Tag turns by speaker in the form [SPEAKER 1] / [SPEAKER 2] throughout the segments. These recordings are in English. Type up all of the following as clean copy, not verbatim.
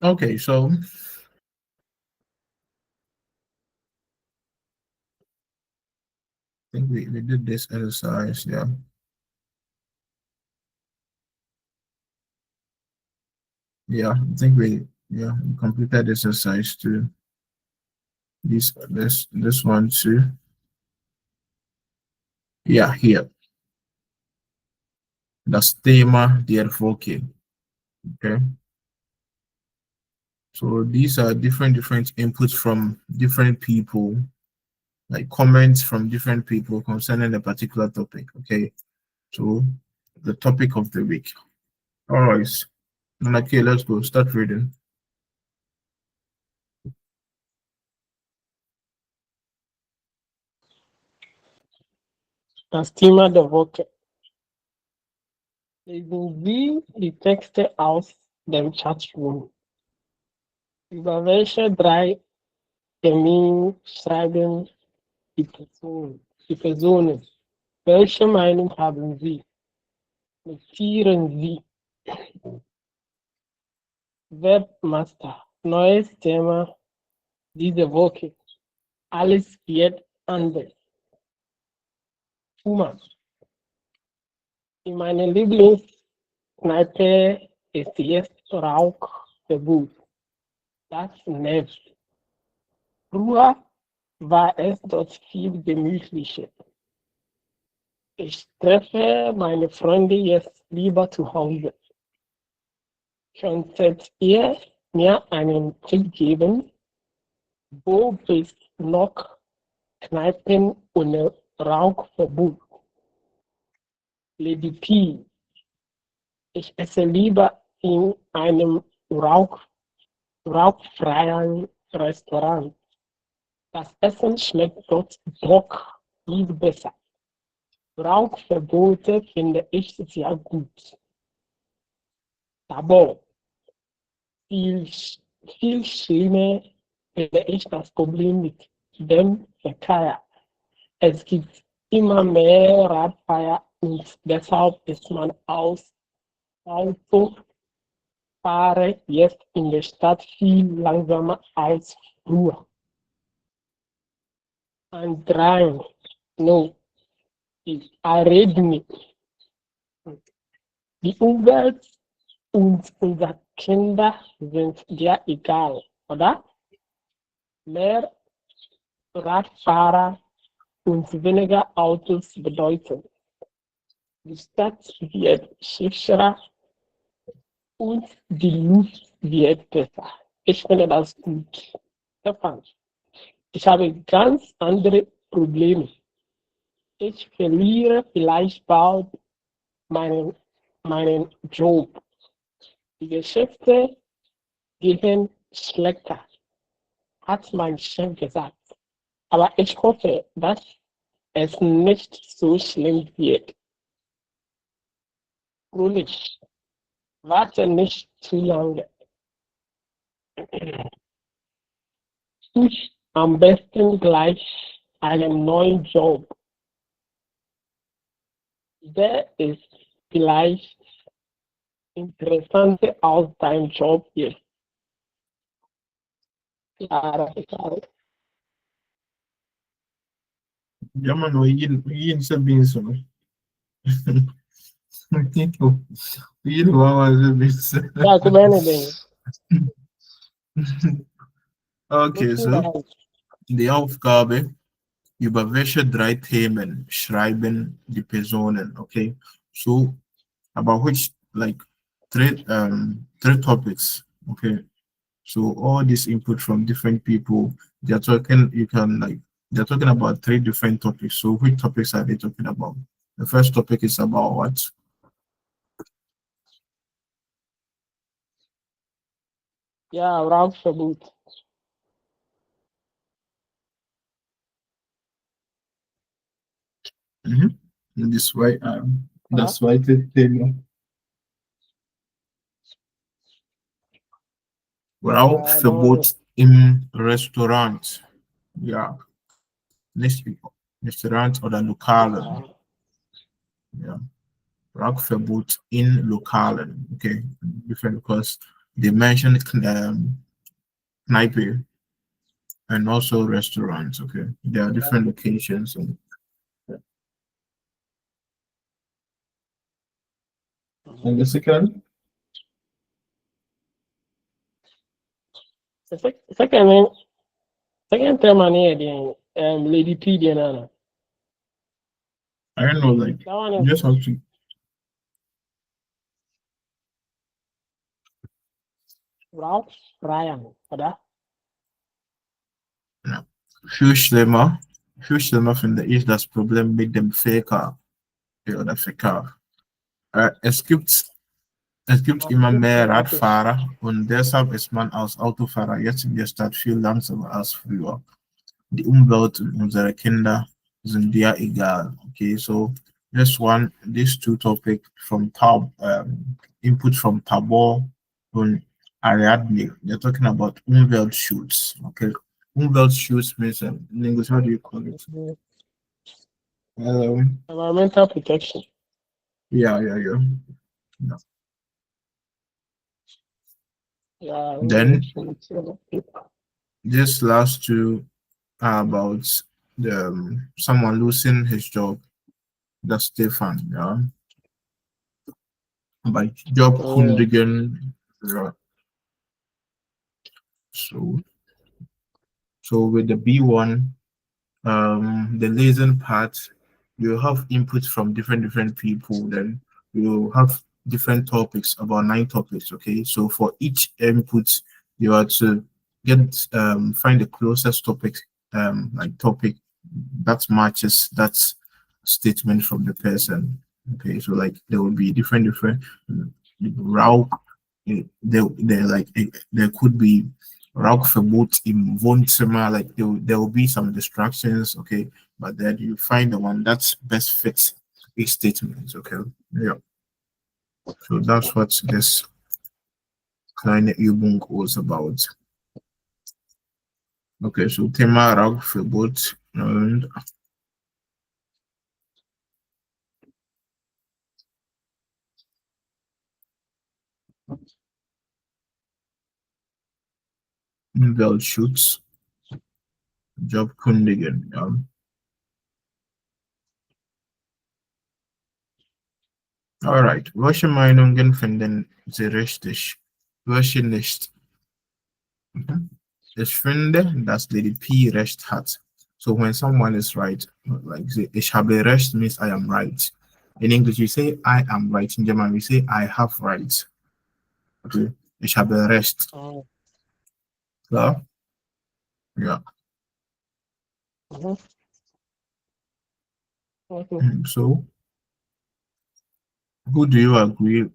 [SPEAKER 1] Okay, so I think we did this exercise, yeah. Yeah, I think we completed this exercise too. This one too. Yeah, here. Das Thema der Woche. Okay. So these are different inputs from different people, like comments from different people concerning a particular topic. Okay. So the topic of the week. All right. Okay, let's go. Start reading.
[SPEAKER 2] Das Thema der Woche. Lesen Sie die Texte aus dem Chatroom. Über welche drei Termine schreiben die Personen? Welche Meinung haben Sie? Notieren Sie. Webmaster. Neues Thema diese Woche. Alles wird anders. Puma. In meiner Lieblingskneipe ist jetzt Rauchverbot. Das nervt. Früher war es dort viel gemütlicher. Ich treffe meine Freunde jetzt lieber zu Hause. Könntet ihr mir einen Tipp geben? Wo ist noch Kneipen ohne Rauchverbot? Lady P. Ich esse lieber in einem rauchfreien Restaurant. Das Essen schmeckt dort doch viel besser. Rauchverbote finde ich sehr gut. Aber viel, viel schlimmer finde ich das Problem mit dem Verkehr. Es gibt immer mehr Radfahrer und deshalb ist man aus Autofahrer jetzt in der Stadt viel langsamer als früher. Ein Drang, no, ich rede nicht. Die Umwelt und unsere Kinder sind dir egal, oder? Mehr Radfahrer und weniger Autos bedeuten, die Stadt wird sicherer und die Luft wird besser. Ich finde das gut. Stefan, ich habe ganz andere Probleme. Ich verliere vielleicht bald meinen, meinen Job. Die Geschäfte gehen schlechter, hat mein Chef gesagt. Aber ich hoffe, dass es nicht so schlimm wird. Fröhlich, warte nicht zu lange. Such am besten gleich einen neuen Job. Der ist vielleicht interessanter als dein Job ist. Klare, klare.
[SPEAKER 1] Ja, man, we sabihin so. Yun, wawa sabihin.
[SPEAKER 2] Ja, kumene din.
[SPEAKER 1] Okay,
[SPEAKER 2] Nutzen
[SPEAKER 1] so
[SPEAKER 2] dahil.
[SPEAKER 1] die Aufgabe, über welche drei Themen schreiben die Personen, okay? So, about which, like, three topics, okay? So all this input from different people, they're talking, they're talking about three different topics. So which topics are they talking about? The first topic is about what?
[SPEAKER 2] Ja, Rauchverbot.
[SPEAKER 1] This way,
[SPEAKER 2] Oder?
[SPEAKER 1] das zweite Thema.
[SPEAKER 2] No,
[SPEAKER 1] Rauchverbot im Restaurant. Ja. nicht Restaurant oder Lokalen. Ja. Rauchverbot in Lokalen. Okay, different because they mentioned Kneipe and also restaurants. Okay, there are different locations. And, and the second,
[SPEAKER 2] Second, second term and here the Lady P the nana.
[SPEAKER 1] I don't know, like
[SPEAKER 2] That one
[SPEAKER 1] you
[SPEAKER 2] is
[SPEAKER 1] just have to.
[SPEAKER 2] Ralph Ryan, for that.
[SPEAKER 1] Ja. Viel schlimmer finde ich, das Problem mit dem Faker oder Faker. Es gibt immer mehr Radfahrer und deshalb ist man als Autofahrer jetzt in der Stadt viel langsamer als früher. Die Umwelt und unsere Kinder sind ja egal. Okay, so these two topics from input from Tabor and Ariadne, they're talking about Umweltschutz. Okay, Umweltschutz means in English, how do you call it?
[SPEAKER 2] Environmental protection.
[SPEAKER 1] Yeah.
[SPEAKER 2] Yeah.
[SPEAKER 1] Then this last two are about someone losing his job. That's Stefan, yeah. By Job Kundigen. Yeah. So with the B1, the liaison part, you have input from different people. Then you have different topics, about 9 topics. Okay, so for each input, you have to find the closest topic, topic that matches that statement from the person. Okay, so like there will be different route. There could be Raukverbot im Wohnzimmer, like there will be some distractions, okay, but then you find the one that's best fits each statement, okay. Yeah. So that's what this kleine Übung was about. Okay, so Thema Raukverbot und Umweltschutz, Jobkundigen, ja. Alright, welche Meinungen finden Sie richtig? Welche nicht? Ich finde, dass Lady P recht hat. So when someone is right, like ich habe recht means I am right. In English, you say I am right. In German, we say I have right. Okay, ich habe recht. Klar? Ja. So, who do you agree?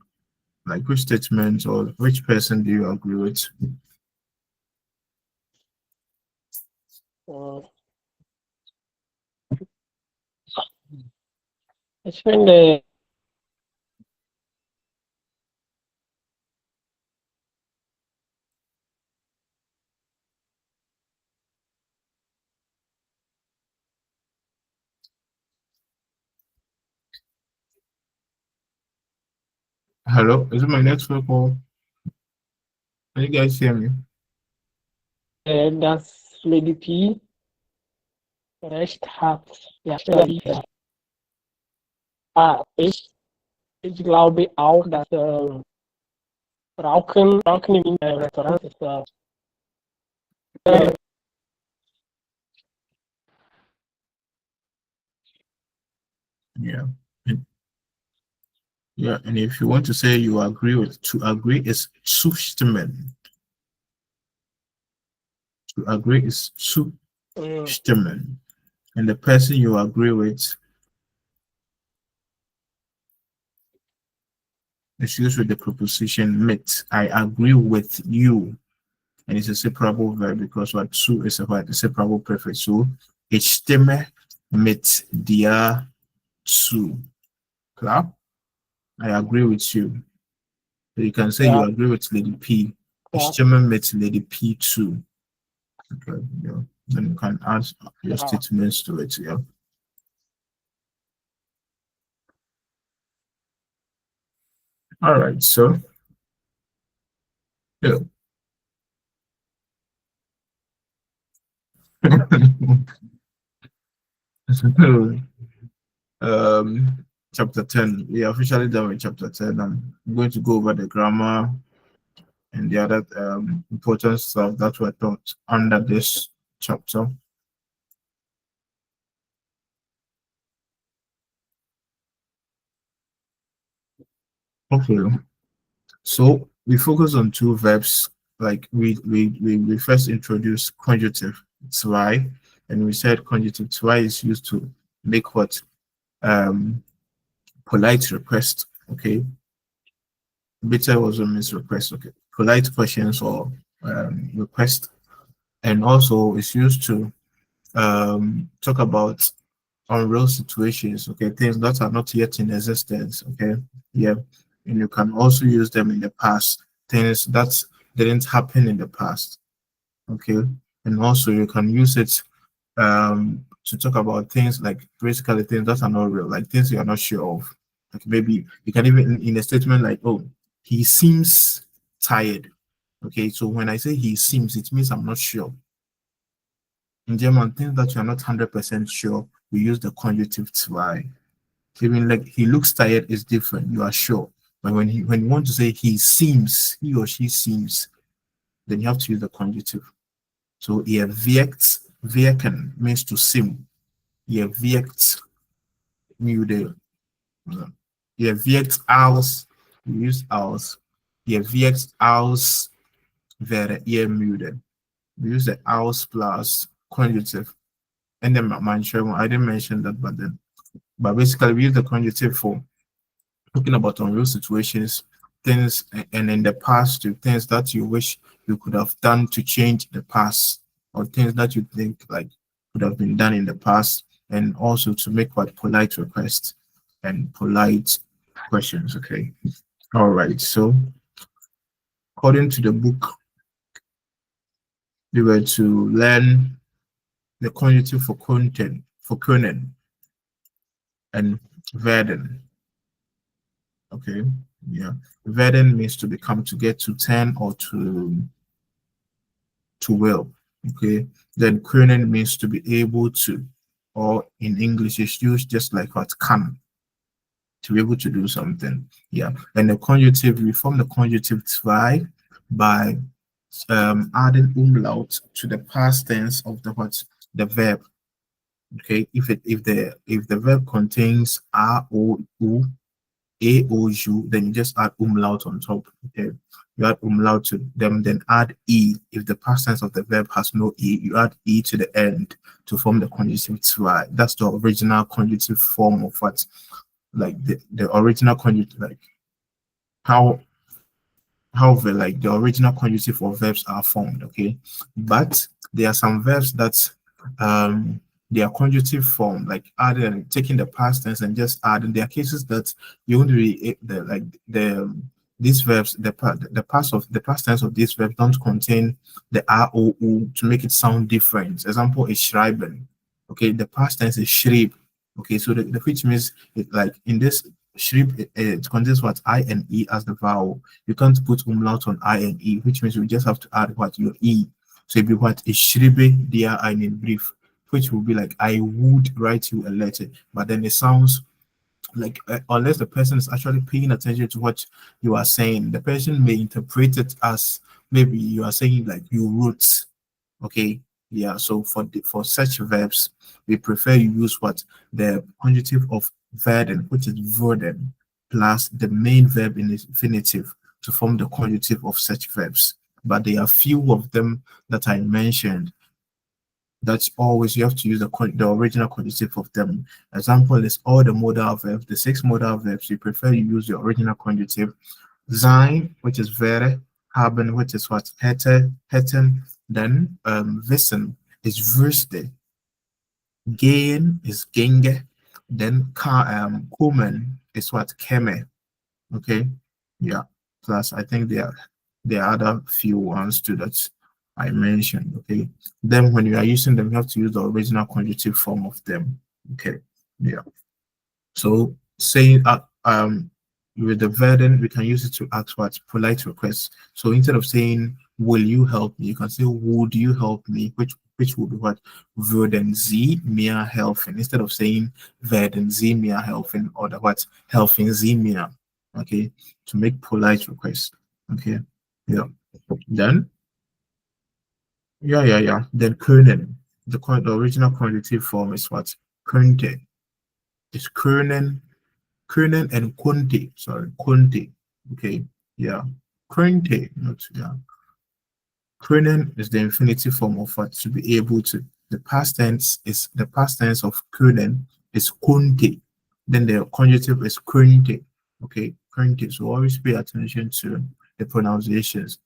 [SPEAKER 1] Like which statement or which person do you agree with?
[SPEAKER 2] Ich finde,
[SPEAKER 1] Hello, is it my network or can you guys hear me?
[SPEAKER 2] dass Lady P recht hat. Ja, ich glaube auch, dass Rauchen in Restaurants ist
[SPEAKER 1] Yeah. Yeah, and if you want to say you agree with, to agree is zustimmen. To agree is zustimmen. And the person you agree with is used with the preposition mit. I agree with you. And it's a separable verb because what zu is a separable prefix. So ich stimme mit dir zu. Klar? I agree with you. So you can say you agree with Lady P. Ich stimme mit Lady P zu. Okay, yeah. Then you can add your
[SPEAKER 2] Yeah.
[SPEAKER 1] statements to it. Yeah. All right. So yeah. um, chapter 10. We are officially done with chapter 10. I'm going to go over the grammar and the other important stuff that were taught under this chapter. Okay. So we focus on two verbs. Like we first introduced conjunctive try, and we said conjunctive try is used to make what polite request. Okay, bitter also means request. Okay, polite questions or request, and also it's used to talk about unreal situations. Okay, things that are not yet in existence. Okay, yeah, and you can also use them in the past, things that didn't happen in the past. Okay, and also you can use it to talk about things like basically things that are not real, like things you are not sure of. Like maybe you can even in a statement like, oh, he seems tired. Okay, so when I say he seems, it means I'm not sure. In German, things that you are not 100% sure, we use the conjunctive zwei. Even like he looks tired is different. You are sure. But when you want to say he seems, he or she seems, then you have to use the conjunctive. So ihr wirken means to seem. Ihr wirkt müde. Ihr wirkt als, we use als. Ihr wirkt als wäre ihr müde. We use the als plus conjunctive. And then I didn't mention that, but basically we use the conjunctive for talking about unreal situations, things, and in the past, to things that you wish you could have done to change the past, or things that you think like could have been done in the past, and also to make what polite requests and polite questions. Okay. All right. So according to the book, we were to learn the conjunctive for content, for können and werden. Okay. Yeah. Werden means to become, to get, to turn, or to will. Okay. Then können means to be able to, or in English it's used just like what can, to be able to do something. Yeah. And the conjunctive, we form the conjunctive zwei by adding umlaut to the past tense of the verb. Okay, if the verb contains r o u a o u, then you just add umlaut on top. Okay, you add umlaut to them, then add e. If the past tense of the verb has no e, you add e to the end to form the conjunctive zwei. That's the original conjunctive form of what, like the original conjunctive, like how like the original conjunctive for verbs are formed. Okay, but there are some verbs that they are conjunctive form, like adding, taking the past tense and just adding. There are cases that you won't really these verbs, the past tense of these verbs don't contain the r o u to make it sound different. Example is schreiben. Okay, the past tense is schrieb. Okay, so the which means it, like in this schrieb, it contains what, I and e as the vowel. You can't put umlaut on I and E, which means you just have to add what, your E. So it'd be what, ich schriebe dir einen Brief, which will be like, I would write you a letter. But then it sounds like, unless the person is actually paying attention to what you are saying, the person may interpret it as maybe you are saying like you wrote. Okay, yeah. So for such verbs, we prefer you use what, the conjunctive of werden, which is worden, plus the main verb in infinitive to form the conjunctive of such verbs. But there are few of them that I mentioned. That's always you have to use the original conjunctive of them. Example is all the modal verbs, the 6 modal verbs. We prefer you use the original conjunctive. Sein, which is wäre, haben, which is what, hätten, then wissen is wüsste, gehen is ginge, then kommen is what, käme. Okay, yeah. Plus, I think there are other few ones too that I mentioned. Okay. Then when you are using them, you have to use the original conjunctive form of them. Okay. Yeah. So saying with the verden, we can use it to ask what polite requests. So instead of saying "Will you help me?" you can say "Would you help me?" Which would be what würden Sie mir helfen? Instead of saying "Werden Sie mir helfen?" or the what "Helfen Sie mir?" Okay, to make polite requests. Okay, yeah. Then yeah. Then können. The original conjunctive form is what könnte. It's können and Conte. Sorry, Conte. Okay, yeah. Conte, not yeah. Können is the infinitive form of what to be able to. The past tense of können is Conte. Then the conjunctive is Conte. Okay, Conte. So always pay attention to the pronunciations.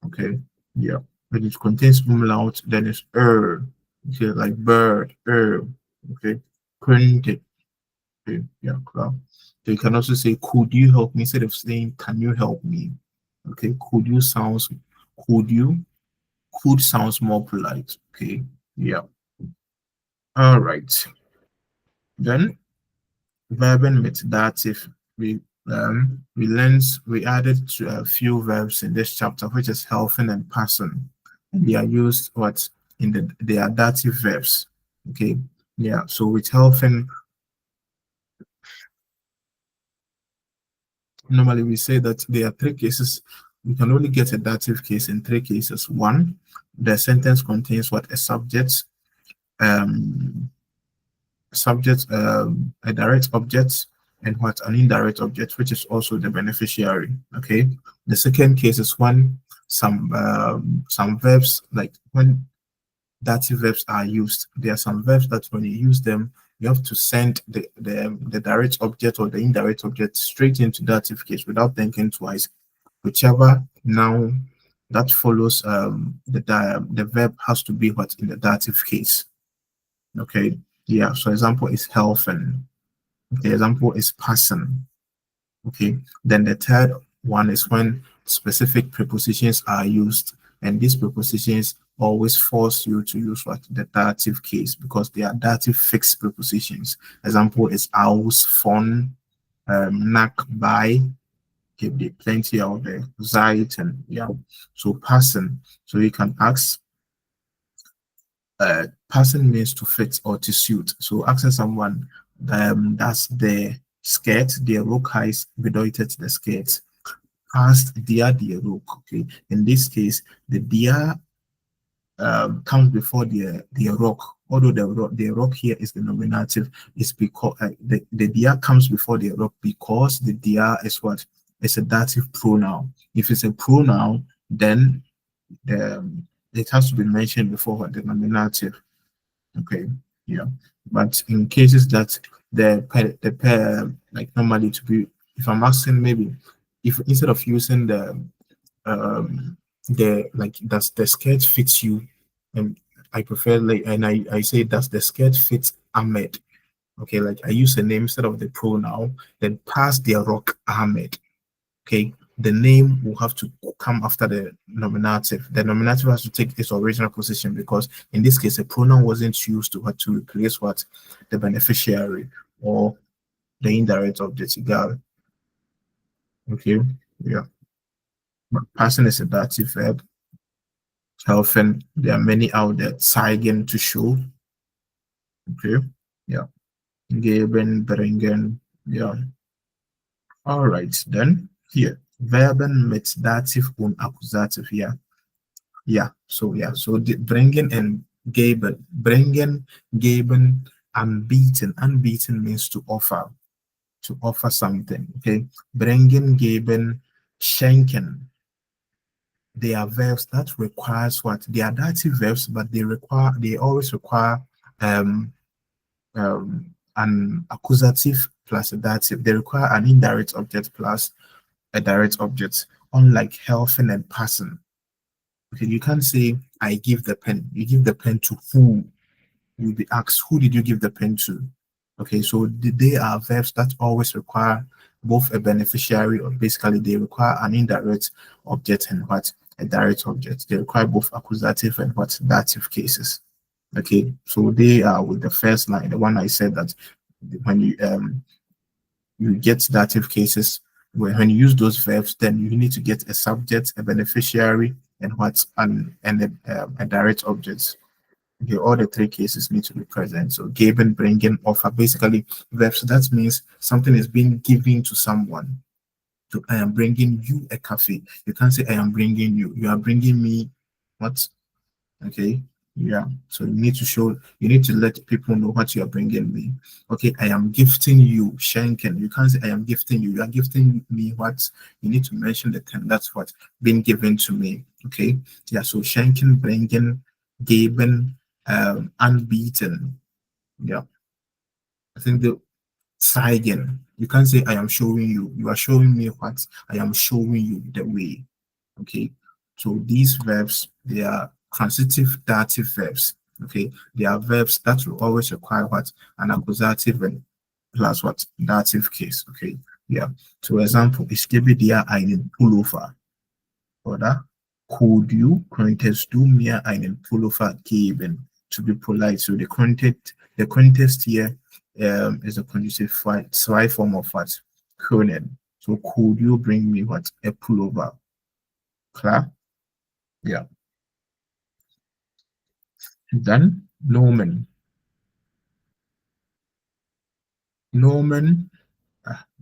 [SPEAKER 1] Okay, yeah. When it contains umlaut, then it's okay, like bird, okay, Conte. Okay, yeah, claro. So you can also say, could you help me instead of saying, can you help me? Okay, could you, could sounds more polite. Okay, yeah. All right. Then verben with dative. We added to a few verbs in this chapter, which is helping and passing. And they are used what in they are dative verbs. Okay, yeah. So with helping, normally we say that there are three cases. We can only get a dative case in three cases. One, the sentence contains what a um, a direct object, and what an indirect object, which is also the beneficiary. Okay. The second case is when some verbs, like when dative verbs are used. There are some verbs that when you use them, you have to send the direct object or the indirect object straight into dative case without thinking twice. Whichever noun that follows the verb has to be what in the dative case. Okay. Yeah. So example is helfen. Okay. Example is passen. Okay. Then the third one is when specific prepositions are used, and these prepositions always force you to use what the dative case because they are dative fixed prepositions. Example is aus, von, nach, by. Okay, there plenty out there. Zeit and yeah. So passen. So you can ask. Passen means to fit or to suit. So asking someone, that's the skirt. Der Rock heißt bedeutet the skirt. Past der Rock. Okay. In this case, the der comes before the rock. Although the rock here is the nominative, it's because the der comes before the rock because the der is what? It's a dative pronoun. If it's a pronoun, then it has to be mentioned before what the nominative. Okay, yeah. But in cases that the pair like normally to be, if I'm asking maybe if instead of using the like does the skirt fit you, and I prefer like and I say does the skirt fit Ahmed. Okay, like I use the name instead of the pronoun, then pass the rock Ahmed. Okay, the name will have to come after the nominative. The nominative has to take its original position because in this case, a pronoun wasn't used to replace what the beneficiary or the indirect object. Egal. Okay, yeah. But passing is a dative verb. Helfen, there are many out there. Zeigen, to show. Okay, yeah. Geben, bringen, yeah. All right, then here. Verben mit Dativ und Akkusativ, yeah. Yeah, so the bringen and geben, anbieten. Anbieten means to offer something. Okay, bringen, geben, schenken. They are verbs that requires what? They are dative verbs, but they always require um an accusative plus a dative. They require an indirect object plus a direct object, unlike helping and passing. Okay, you can't say I give the pen. You give the pen to who? You'll be asked, who did you give the pen to? Okay, so they are verbs that always require both a beneficiary or basically they require an indirect object and what a direct object. They require both accusative and what dative cases. Okay, so they are with the first line, the one I said that when you get dative cases, when you use those verbs, then you need to get a subject, a beneficiary, and a direct object. Okay, all the three cases need to be present. So geben, bringen, offer, basically verbs. So that means something is being given to someone. So I am bringing you a coffee. You can't say I am bringing you. You are bringing me what? Okay. Yeah. So you need to let people know what you are bringing me. Okay. I am gifting you, Schenken. You can't say I am gifting you. You are gifting me what? You need to mention the term. That's what been given to me. Okay. Yeah. So Schenken, bringen, geben, unbeaten. Yeah. I think the zeigen. You can't say I am showing you. You are showing me what? I am showing you the way. Okay. So these verbs, they are transitive dative verbs. Okay. They are verbs that will always require what? An accusative and plus what? Dative case. Okay. Yeah. So example, ich gebe dir einen Pullover. Oder? Could you, könntest du mir einen Pullover geben? To be polite. So the context here is a conjunctive form of what? Können. So could you bring me what? A pullover. Klar? Yeah. Dann Nomen. Nomen.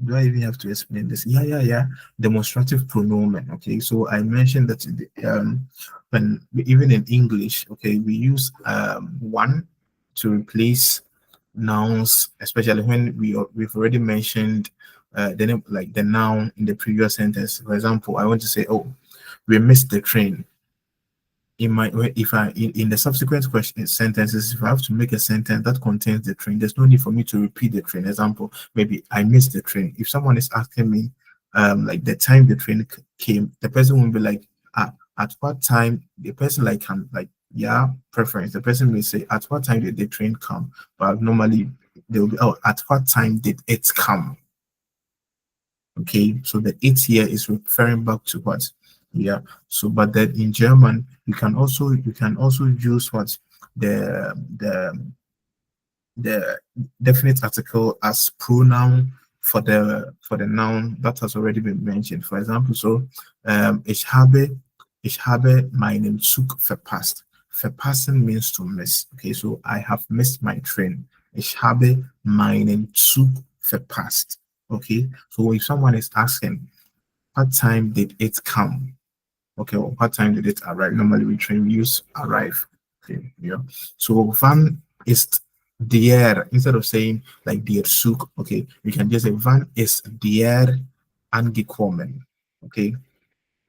[SPEAKER 1] Do I even have to explain this? Yeah. Demonstrative pronomen. Okay, so I mentioned that when even in English, okay, we use one to replace nouns, especially when we've already mentioned the name, like the noun in the previous sentence. For example, I want to say, oh, we missed the train. In the subsequent question sentences, if I have to make a sentence that contains the train, there's no need for me to repeat the train. Example, maybe I missed the train. If someone is asking me like the time the train came, the person will be like, at what time? The person like can like, yeah, preference. The person may say, at what time did the train come? But normally they'll be, oh, at what time did it come? Okay, so the it here is referring back to what? Yeah. So, but then in German, you can also use what the definite article as pronoun for the noun that has already been mentioned. For example, so ich habe meinen Zug verpasst. Verpassen means to miss. Okay, so I have missed my train. Ich habe meinen Zug verpasst. Okay, so if someone is asking, what time did it come? Okay, well, what time did it arrive? Normally we use arrive. Okay, yeah. So wann ist der, instead of saying like der Zug, okay, we can just say wann ist der angekommen. Okay,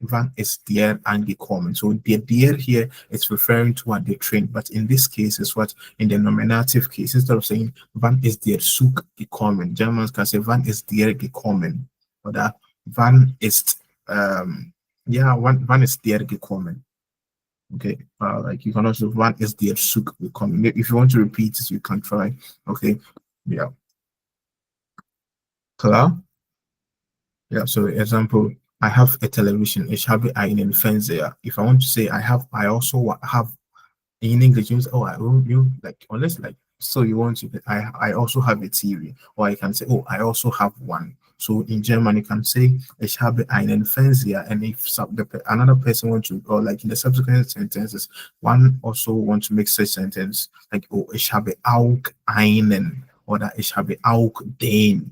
[SPEAKER 1] wann ist der angekommen? So the der here is referring to what the train, but in this case is what in the nominative case, instead of saying wann ist der Zug gekommen, Germans can say wann ist der gekommen, or that wann ist wann ist der gekommen. Okay, like you can also wann ist der Zug gekommen. If you want to repeat it, you can try. Okay, yeah. Klar? Yeah, so example, I have a television. Ich habe einen Fernseher. If I want to say I also have in English, you say, oh, you like unless like so you want to I also have a TV, or I can say, oh, I also have one. So in German, you can say ich habe einen Fernseher, and if another person wants to, or like in the subsequent sentences, one also want to make such sentence like, oh, ich habe auch einen, or that ich habe auch den.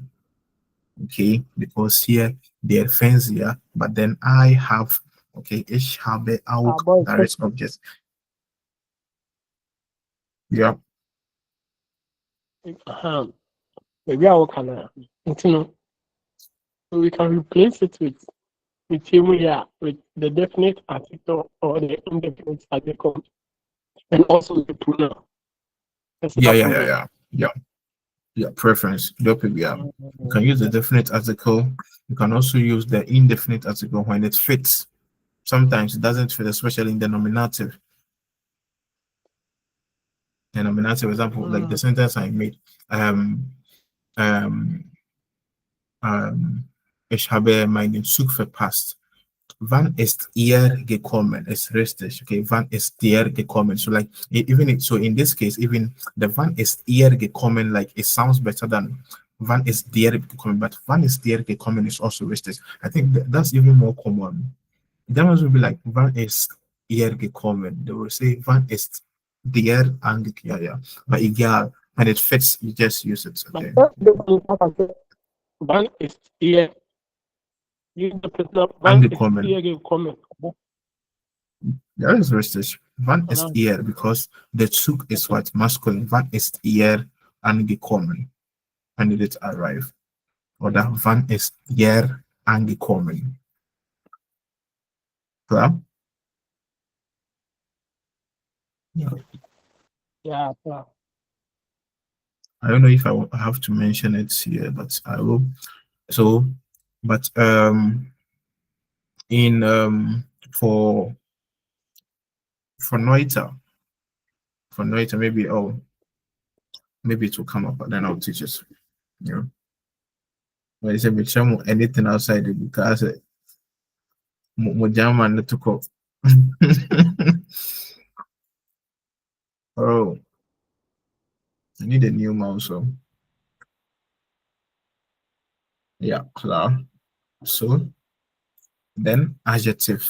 [SPEAKER 1] Okay, because here they're fancier, but then I have, okay, ich habe auch direct objects. Yeah.
[SPEAKER 2] Maybe I can, so we can replace it with the definite article or the indefinite article, and also the pronoun.
[SPEAKER 1] Yeah, preference. You can use the definite article. You can also use the indefinite article when it fits. Sometimes it doesn't fit, especially in the nominative. The nominative example, like the sentence I made, ich habe meinen Zug verpasst. Wann ist ihr gekommen? It's richtig. Okay, wann ist dir gekommen? So like so in this case, even the wann ist ihr gekommen, like it sounds better than wann ist dir gekommen, but wann ist dir gekommen is also richtig. I think that's even more common. Germans will be like wann ist ihr gekommen? They will say wann ist dir angekommen. Yeah. But egal, when it fits, you just use it. Okay.
[SPEAKER 2] Wann ist ihr
[SPEAKER 1] Angekommen.
[SPEAKER 2] gekommen?
[SPEAKER 1] That is richtig. Wann ist ihr? Because the Zug is what? Masculine. Wann ist ihr angekommen? When did it arrive? Oder wann ist ihr angekommen? Klar? Yeah.
[SPEAKER 2] Ja, klar.
[SPEAKER 1] I don't know if I have to mention it here, but I will. So, but in for Noita, maybe maybe it will come up, but then I'll teach it. You know, when you say anything outside the because Mujama took off. Oh, I need a new mouse. So yeah, klar. So then adjective.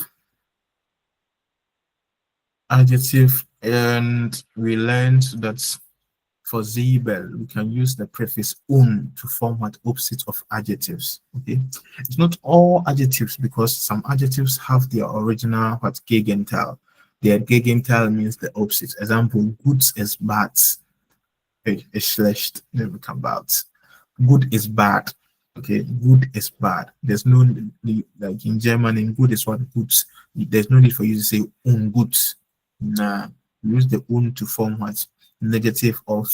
[SPEAKER 1] Adjective, and we learned that for Zebel, we can use the prefix un to form what opposite of adjectives. Okay, it's not all adjectives because some adjectives have their original what Gegenteil. Their Gegenteil means the opposite. Example, goods is bad. It's schlecht. Never come bad. Good is bad. Okay, good is bad. There's no like in German, in good is what goods. There's no need for you to say ungut. Nah, use the un to form what negative of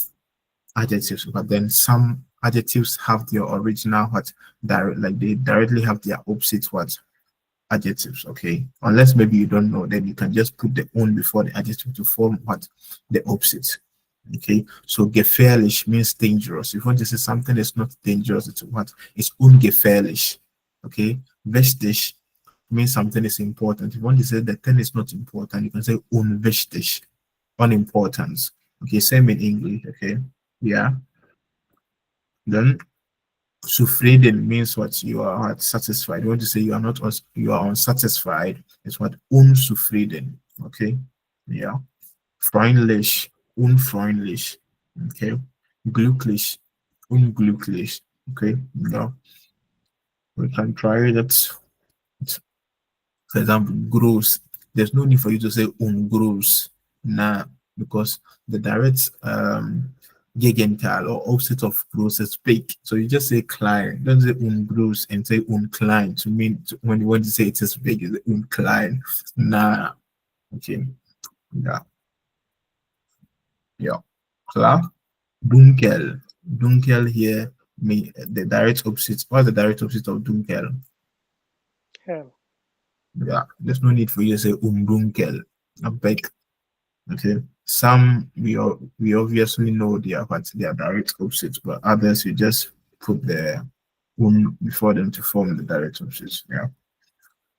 [SPEAKER 1] adjectives, but then some adjectives have their original what direct, like they directly have their opposite what adjectives. Okay, unless maybe you don't know, then you can just put the un before the adjective to form what the opposite. Okay, so gefährlich means dangerous. If you want to say something that's not dangerous, it's what? It's ungefährlich. Okay, wichtig means something is important. If you want to say the thing is not important, you can say unwichtig, unimportant. Okay, same in English. Okay, yeah. Then zufrieden means what? You are what? Satisfied. You want to say you are not, you are unsatisfied. It's what? Unzufrieden. Okay, yeah. Freundlich, unfreundlich. Okay. Glücklich, unglücklich. Okay. Yeah. We can try that. For example, gross. There's no need for you to say ungross. Nah, because the direct Gegenteil or opposite of gross is big. So you just say klein. Don't say ungross and say unklein to mean when you want to say it is big, it's unklein. Nah. Okay. Yeah. Yeah. Klar. Dunkel. Dunkel here mean the direct opposite. What's the direct opposite of dunkel?
[SPEAKER 2] Hell.
[SPEAKER 1] Yeah, there's no need for you to say dunkel. I beg. Okay. Some we obviously know they are what they are direct opposites, but others you just put the before them to form the direct opposites. Yeah.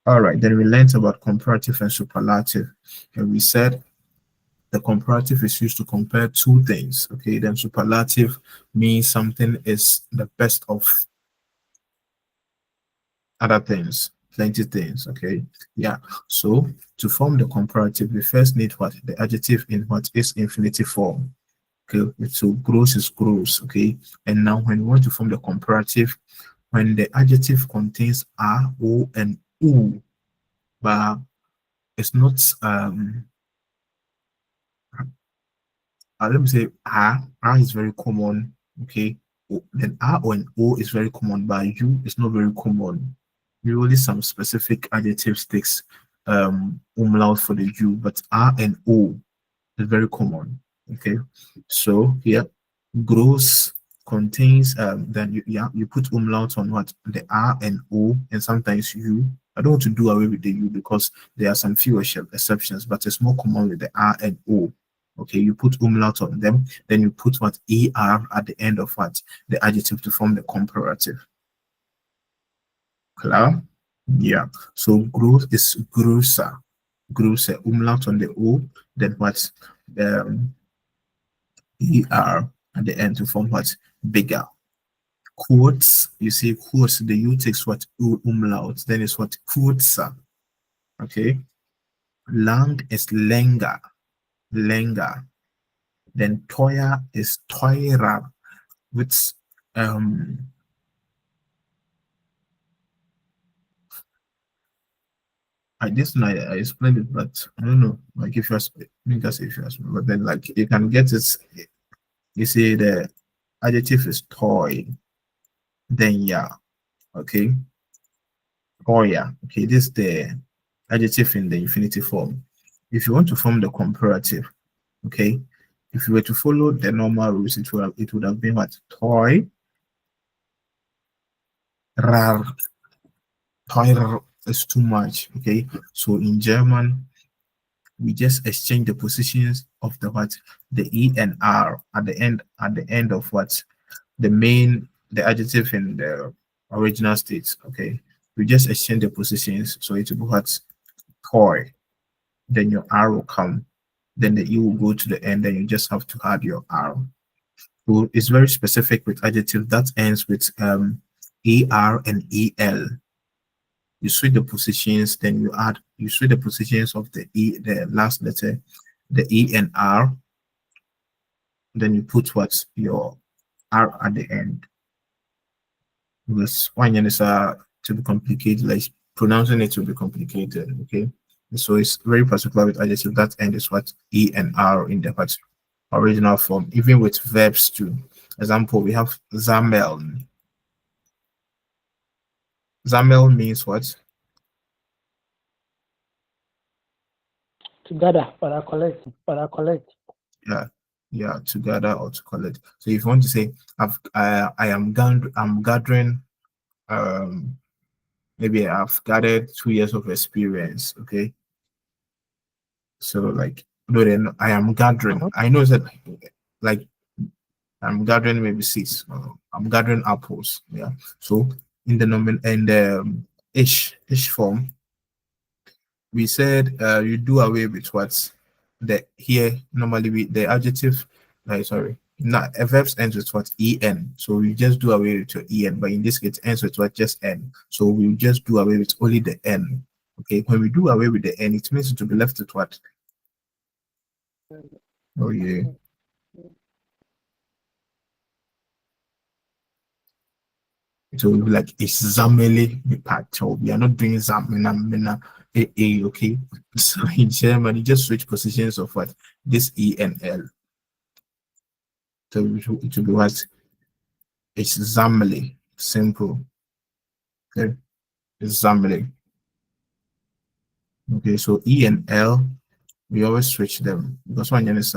[SPEAKER 1] All right. Then we learned about comparative and superlative, and we said the comparative is used to compare two things. Okay, then superlative means something is the best of other things, plenty things. Okay, yeah. So to form the comparative, we first need what the adjective in what is infinitive form. Okay, so gross is gross. Okay, and now when we want to form the comparative, when the adjective contains a, o, and u, but it's not let me say R is very common. Okay. Then R and O is very common, but U is not very common. Usually some specific adjectives takes umlaut for the U, but R and O is very common. Okay. So here gross contains then you put umlaut on what the R and O and sometimes U. I don't want to do away with the U because there are some few exceptions, but it's more common with the R and O. Okay, you put umlaut on them, then you put what er at the end of what the adjective to form the comparative. Klar. Yeah. So growth is grosser. Grosser. Umlaut on the O, then what? Um, ER at the end to form what? Bigger. Quotes, you see quotes, the U takes what? Umlaut, then it's what? Quotesa. Okay. Lang is lenga. Lenga. Then toya is toira, which I just know I explained it, but I don't know. Like if you ask me, that's if you ask me, but then like you can get it. You see the adjective is toy, then yeah, okay, oh yeah, okay. This is the adjective in the infinitive form. If you want to form the comparative, okay, if you were to follow the normal rules, it would have been what? Toy, rar, toy is too much, okay. So in German, we just exchange the positions of the what, the E and R at the end of what, the adjective in the original state. Okay, we just exchange the positions, so it will be what, toy, then your R will come, then the E will go to the end, then you just have to add your R. So it's very specific with adjective that ends with ER and EL. You switch the positions, then you switch the positions of the last letter, the E and R, then you put what, your R at the end. Because one is to be complicated, like pronouncing it will be complicated. Okay. So it's very particular with adjective that end is what, E and R in the what, original form, even with verbs too. Example, we have Zamel. Zamel means what?
[SPEAKER 2] Together, para collect, para collect.
[SPEAKER 1] Yeah, yeah, together or to collect. So if you want to say I'm gathering maybe I've gathered 2 years of experience, okay? So like no, then I am gathering. I know that like I'm gathering maybe seeds. I'm gathering apples. Yeah. So in the nomin and the ish form, we said you do away with what's the here normally the adjective. Sorry, not verbs ends with what, en. So we just do away with your en, but in this case it ends with what, just n. So we just do away with only the n. Okay. When we do away with the n, it means to be left with what? Oh yeah. So we like it's Zamele Mipacho. We are not doing Zamina Mina A, okay? So in German, you just switch positions of what, this E and L. So it will be what? It's Zamele. Simple. Okay. It's Zamele. Okay, so E and L, we always switch them because one is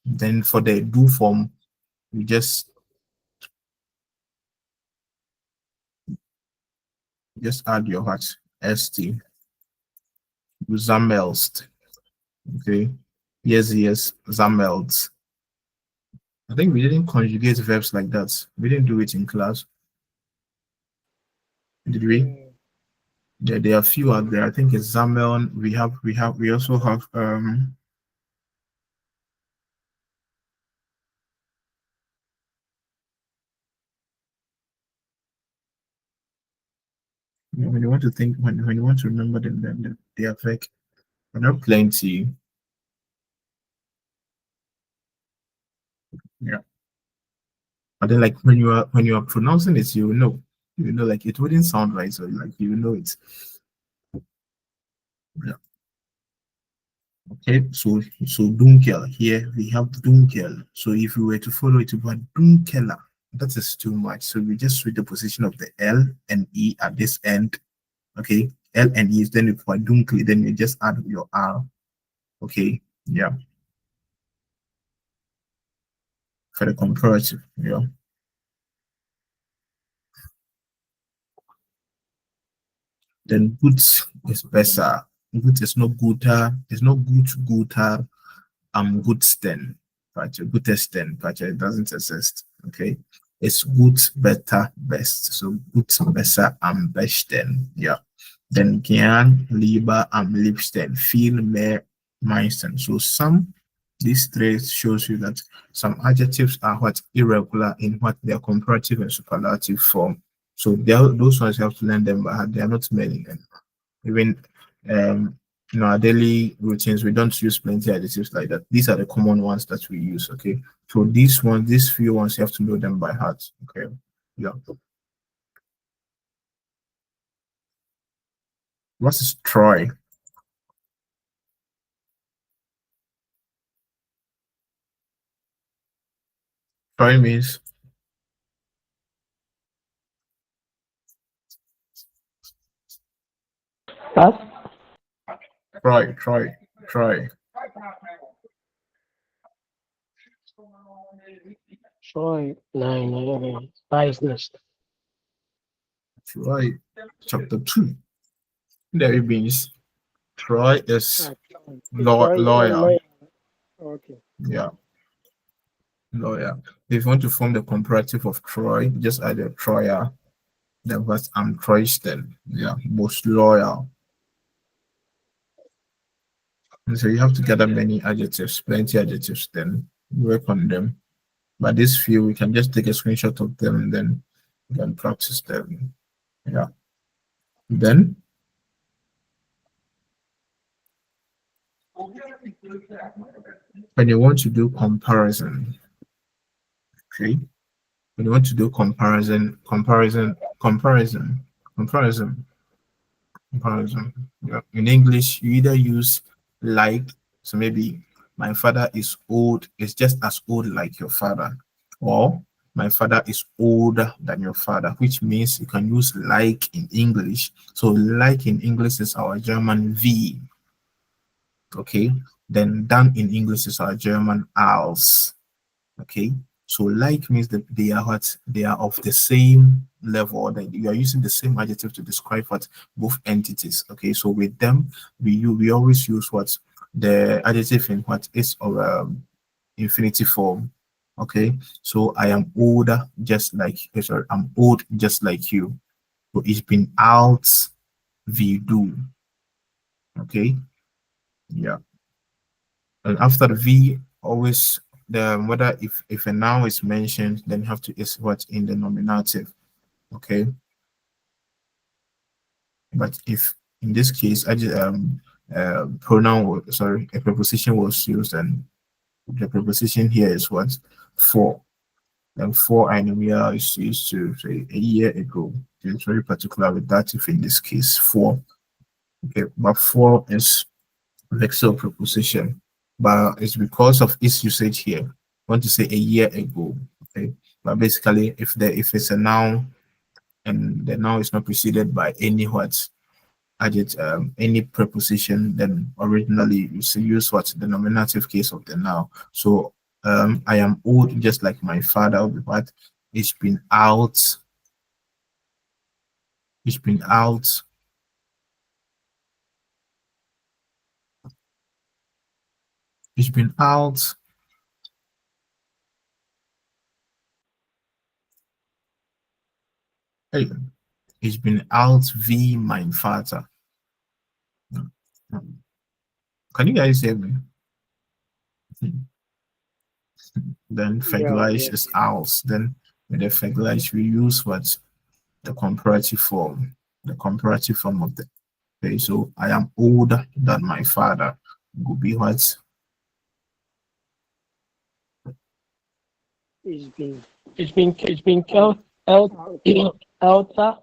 [SPEAKER 1] then for the do form, we just add your what, st, Zamelst. Okay. Yes, Zamelt. I think we didn't conjugate verbs like that. We didn't do it in class. Did we? There are a few out there. I think it's Zamel. We also have when you want to think, when you want to remember them they are like, there are plenty. Yeah. But then like when you are pronouncing it, you know, like it wouldn't sound right, so like you know it. Yeah. Okay, so dunkel, here we have dunkel. So if we were to follow it about dunkela, that is too much. So we just switch the position of the L and E at this end. Okay, L and E, then you put dunkel, then you just add your R. Okay, yeah, for the comparative, yeah. Then good is better. Good is not gooder. It's not gooder. Goodsten, but goodesten, but it doesn't exist. Okay, it's good, better, best. So good, better, besten. Yeah, Then gern, lieber, am liebsten, viel mehr, meisten. So some, these traits shows you that some adjectives are what irregular in what their comparative and superlative form. So those ones you have to learn them by heart. They are not many. And even in our daily routines, we don't use plenty adjectives like that. These are the common ones that we use. Okay. So these few ones, you have to know them by heart. Okay. Yeah. What is Troy? Troy means
[SPEAKER 2] That's
[SPEAKER 1] Troy.
[SPEAKER 2] Troy. Nine. Business.
[SPEAKER 1] Troy, chapter 2. There it means Troy is
[SPEAKER 2] Troy.
[SPEAKER 1] lawyer.
[SPEAKER 2] Okay.
[SPEAKER 1] Yeah, lawyer. If you want to form the comparative of Troy, just add a Troyer. Then what I'm Troyston. Yeah, most loyal. And so you have to gather many adjectives, plenty adjectives, then work on them. But this few, we can just take a screenshot of them and then we can practice them. Yeah. Then when you want to do comparison, okay, when you want to do comparison, comparison. Yeah. In English, you either use like, so maybe my father is old, is just as old like your father, or my father is older than your father, which means you can use like in English. So like in English is our German V, okay? Then than in English is our German als. Okay, so like means that they are what they are of the same level, that you are using the same adjective to describe what both entities. Okay, so with them we always use what the adjective in what is or infinitive form. Okay, so I am older just like sorry, I'm old just like you. So it's been out we do. Okay, yeah, and after the V always the whether if a noun is mentioned, then you have to is what in the nominative. Okay, but if in this case I just pronoun sorry, a preposition was used, and the preposition here is what for. And for anemia is used to say a year ago. It's very particular with that if in this case for. Okay, but for is vexel preposition, but it's because of its usage here. I want to say a year ago. Okay, but basically, if it's a noun and the noun is not preceded by any what adjective, any preposition, then originally you use what the nominative case of the noun. So I am old just like my father. Will be what it's been out. It's been out. It's been out. Hey, it's been out wie mein Vater. Can you guys hear me? Then Vergleich is aus. Then with the Vergleich, we use what the comparative form. The comparative form of the okay. So I am older than my father. Would be what?
[SPEAKER 2] It's been killed Elta.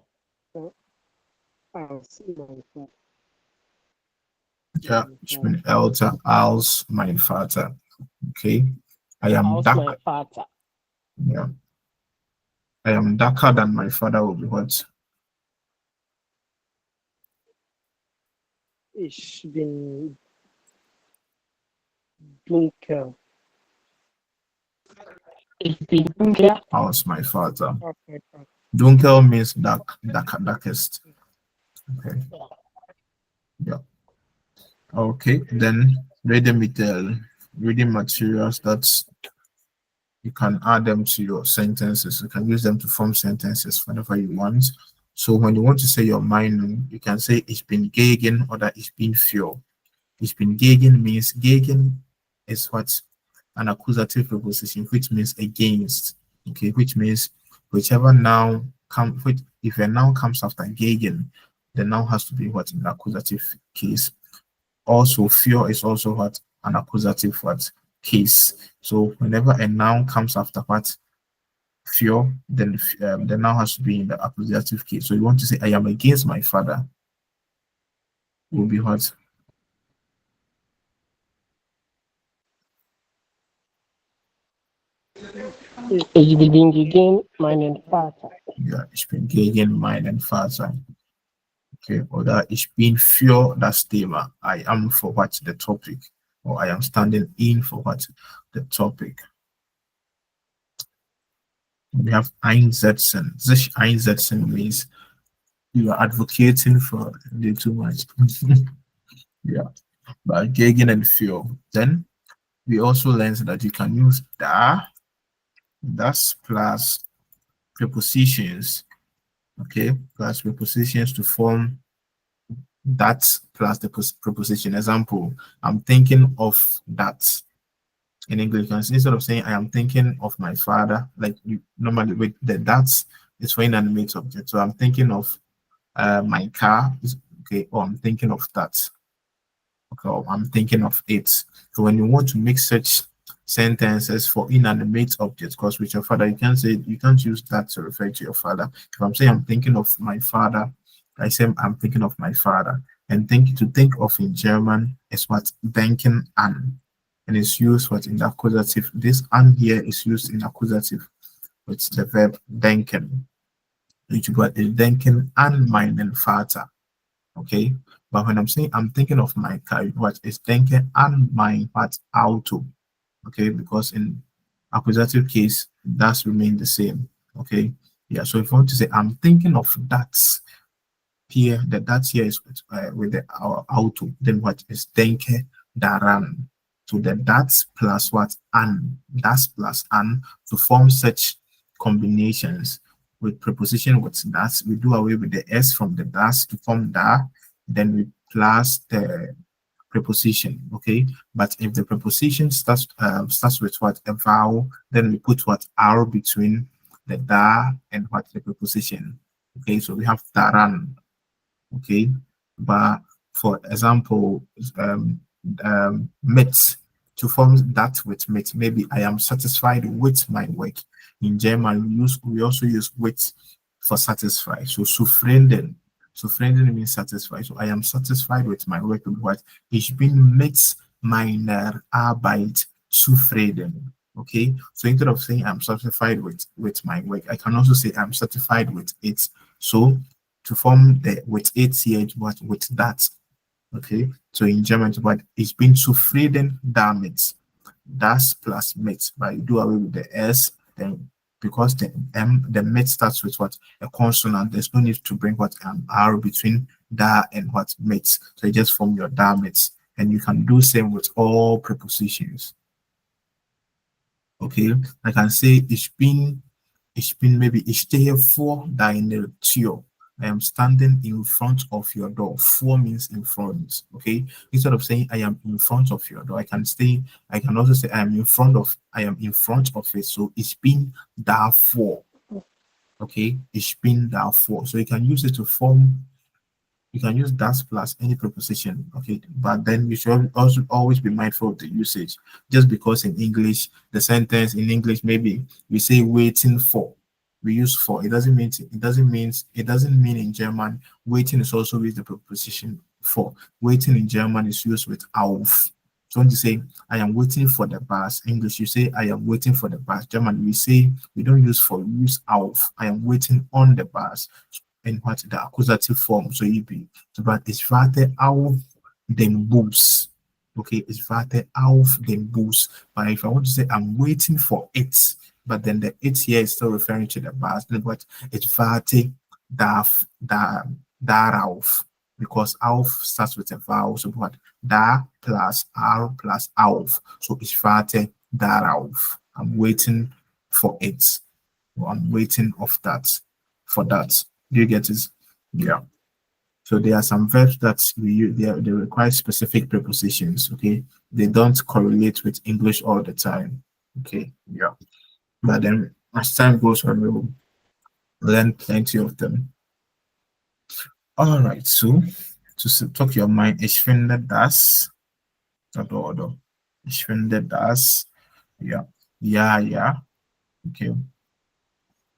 [SPEAKER 1] Yeah, ich bin älter als mein Vater. Okay. I am
[SPEAKER 2] How's my
[SPEAKER 1] dark.
[SPEAKER 2] father?
[SPEAKER 1] Yeah. I am darker than my father will be what?
[SPEAKER 2] Ich bin dunkel. Ich bin dunkel.
[SPEAKER 1] Als my father. Dunkel means darkest. Okay. Yeah. Okay. Then reading materials that you can add them to your sentences. You can use them to form sentences whenever you want. So when you want to say your Meinung, you can say ich bin gegen oder ich bin für. Ich bin gegen means gegen is what an accusative preposition, which means against. Okay, which means whichever noun comes, if a noun comes after gegen, the noun has to be what in an accusative case. Also, für is also what an accusative what case. So whenever a noun comes after what für, then the noun has to be in the accusative case. So you want to say I am against my father, will be what?
[SPEAKER 2] Ich bin gegen meinen Vater.
[SPEAKER 1] Ja, ich bin gegen meinen Vater. Okay, oder ich bin für das Thema. I am for what the topic, or I am standing in for what the topic. We have einsetzen. Sich einsetzen means you are advocating for the too much. Yeah, but gegen and für. Then we also learned that you can use das plus prepositions. Okay, plus prepositions to form that plus the preposition. Example, I'm thinking of that. In English, instead of saying I am thinking of my father, like you normally with that's it's for inanimate object. So I'm thinking of my car, okay, or I'm thinking of that. Okay, or I'm thinking of it. So when you want to make such sentences for inanimate objects, because with your father, you can't use that to refer to your father. If I'm saying I'm thinking of my father, I say I'm thinking of my father. And to think of in German is what denken an. And it's used what in the accusative. This an here is used in accusative. It's the verb denken. Which is what is denken an meinen Vater. Okay. But when I'm saying I'm thinking of my car, what is denken an mein what Auto. Okay, because in accusative case, that's remain the same. Okay. Yeah. So if you want to say I'm thinking of that here, that here is with our auto, then what is denke daran. So that's plus what that's plus to form such combinations with preposition with that. We do away with the s from the das to form da, then we plus the preposition. Okay, but if the preposition starts with what a vowel, then we put what r between the da and what the preposition. Okay, so we have daran. Okay, but for example, mit, to form that with mit, maybe I am satisfied with my work. In German, we also use with for satisfied. So zufrieden means satisfied. So I am satisfied with my work. What? Ich bin mit meiner Arbeit zufrieden. Okay, so instead of saying I'm satisfied with my work, I can also say I'm satisfied with it. So to form the with it here, what with that. Okay, so in German, what ich bin zufrieden damit. Das plus mit, but you do away with the s, then because the mit starts with what a consonant, there's no need to bring what an r between da and what mit. So you just form your da mit, and you can do same with all prepositions. Okay, I can say ich bin maybe ich stehe vor deiner Tür. I am standing in front of your door. For means in front. Okay. Instead of saying I am in front of your door, I can also say I am in front of it. So ich bin davor. Okay. Ich bin davor. So you can use it to form. You can use that plus any preposition. Okay. But then you should also always be mindful of the usage. Just because in English, the sentence in English, maybe we say waiting for. We use for. It doesn't mean in German waiting is also with the preposition for. Waiting in German is used with auf. So when you say I am waiting for the bus, English you say I am waiting for the bus. German we don't use for, we use auf. I am waiting on the bus. And what the accusative form. So you be but ich warte auf den Bus. Okay, ich warte auf den Bus. But if I want to say I'm waiting for it, but then the it here is still referring to the bus, then what ich warte darauf, because auf starts with a vowel. So what da plus r plus auf. So ich warte darauf. I'm waiting for it. Or I'm waiting of that for that. Do you get it? Yeah. So there are some verbs that they require specific prepositions. Okay, they don't correlate with English all the time. Okay, yeah. But then as time goes on, we'll learn plenty of them. All right. So talk your mind, ich finde das. Oder. Ich finde das. Yeah. Yeah, yeah. Okay.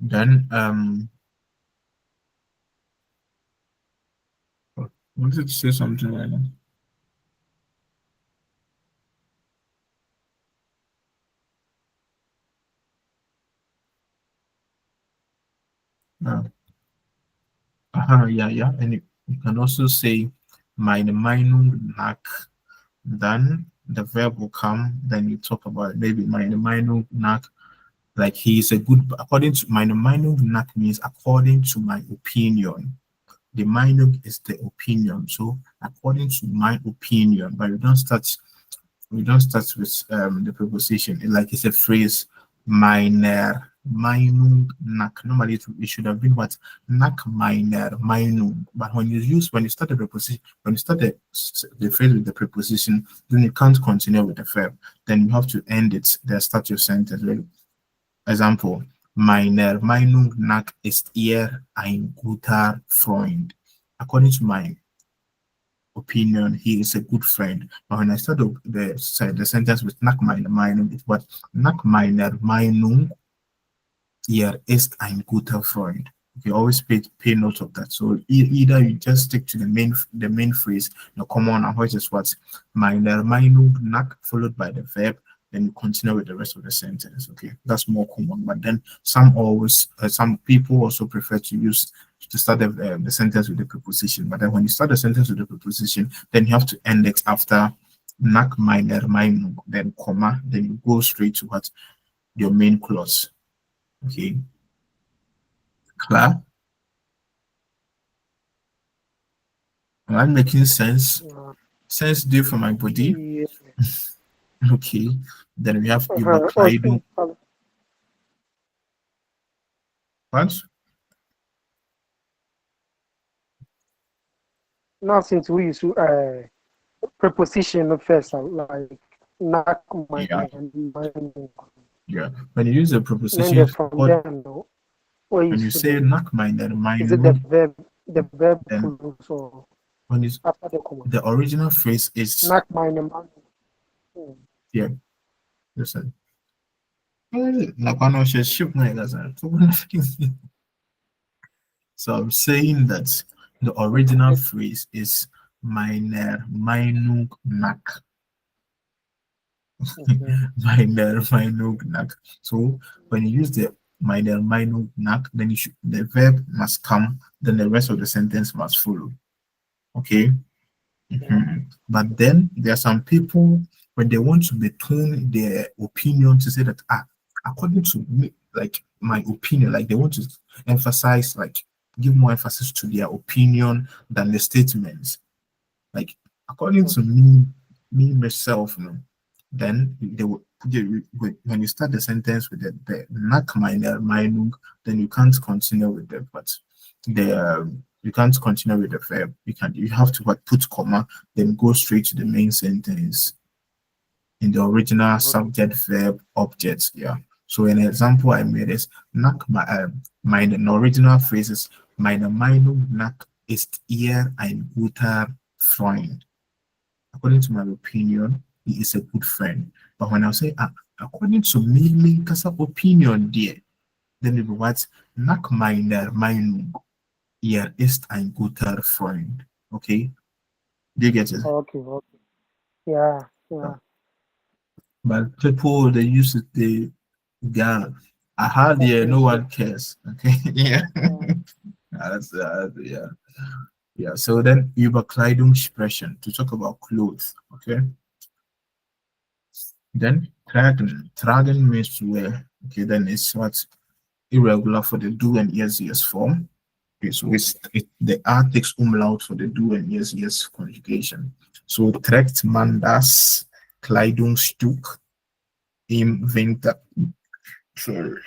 [SPEAKER 1] Then wanted to say something like that. Yeah, yeah. And you can also say meine Meinung nach. Then the verb will come. Then you talk about maybe meine Meinung nach. Like he is a good, according to meine Meinung nach means according to my opinion. The Meinung is the opinion. So according to my opinion, but we don't start with the preposition. Like it's a phrase, meiner Meinung nach. Normally it should have been what? Nach meiner Meinung. But when you start the preposition, when you start the phrase with the preposition, then you can't continue with the verb. Then you have to end it, then start your sentence. Example, meiner Meinung nach ist er ein guter Freund. According to my opinion, he is a good friend. But when I start the sentence with nach meiner Meinung, it's what? Nach meiner Meinung, er ist ein guter Freund. You always pay note of that. So either you just stick to the main phrase, the common, which is what? Meiner Meinung nach, followed by the verb, then you continue with the rest of the sentence. Okay, that's more common. But then some people also prefer to start the sentence with the preposition. But then when you start the sentence with the preposition, then you have to end it after nach meiner Meinung, then comma, then you go straight to what? Your main clause. Okay. Clear? Am I making sense? Sense due for my body?
[SPEAKER 2] Yeah.
[SPEAKER 1] Okay. Then we have Überkleidung. What?
[SPEAKER 2] Now since we use preposition first, like not my
[SPEAKER 1] Yeah.
[SPEAKER 2] mind.
[SPEAKER 1] Yeah. When you use a
[SPEAKER 2] And
[SPEAKER 1] preposition,
[SPEAKER 2] then from there, no.
[SPEAKER 1] when you say nach meiner
[SPEAKER 2] is it the
[SPEAKER 1] Meinung,
[SPEAKER 2] verb
[SPEAKER 1] then
[SPEAKER 2] follows or
[SPEAKER 1] when you,
[SPEAKER 2] after the comma?
[SPEAKER 1] the original phrase is
[SPEAKER 2] Not my mind.
[SPEAKER 1] yeah. Listen. So I'm saying that the original phrase is meiner Meinung nach. Meiner Meinung nach. So when you use the meiner Meinung nach, then the verb must come, then the rest of the sentence must follow. Okay. But then there are some people when they want to betone their opinion to say that according to me, like my opinion, like they want to emphasize, like give more emphasis to their opinion than the statements. Like according to me myself, then when you start the sentence with the nach meiner Meinung, then you can't continue with the but the you can't continue with the verb. You have to put comma, then go straight to the main sentence in the original subject, verb, object. Yeah. So an example I made is nach the original phrase is meine Meinung nach ist er ein guter Freund. According to my opinion, he is a good friend. But when I say according to me, because opinion dear, then it will what nach meiner Meinung. Er ist ein guter Freund. Okay? Do you get it?
[SPEAKER 2] Okay. Yeah.
[SPEAKER 1] But people, they use it, they got I had yeah, no one cares. Okay? Yeah. That's yeah. Yeah. So then Überkleidungssprechen to talk about clothes. Okay. Then tragen means to wear. Okay, then it's what's irregular for the do and yes form. Okay, so the R takes umlaut for the do and yes conjugation. So trägt man das Kleidungsstück im Winter? Sorry.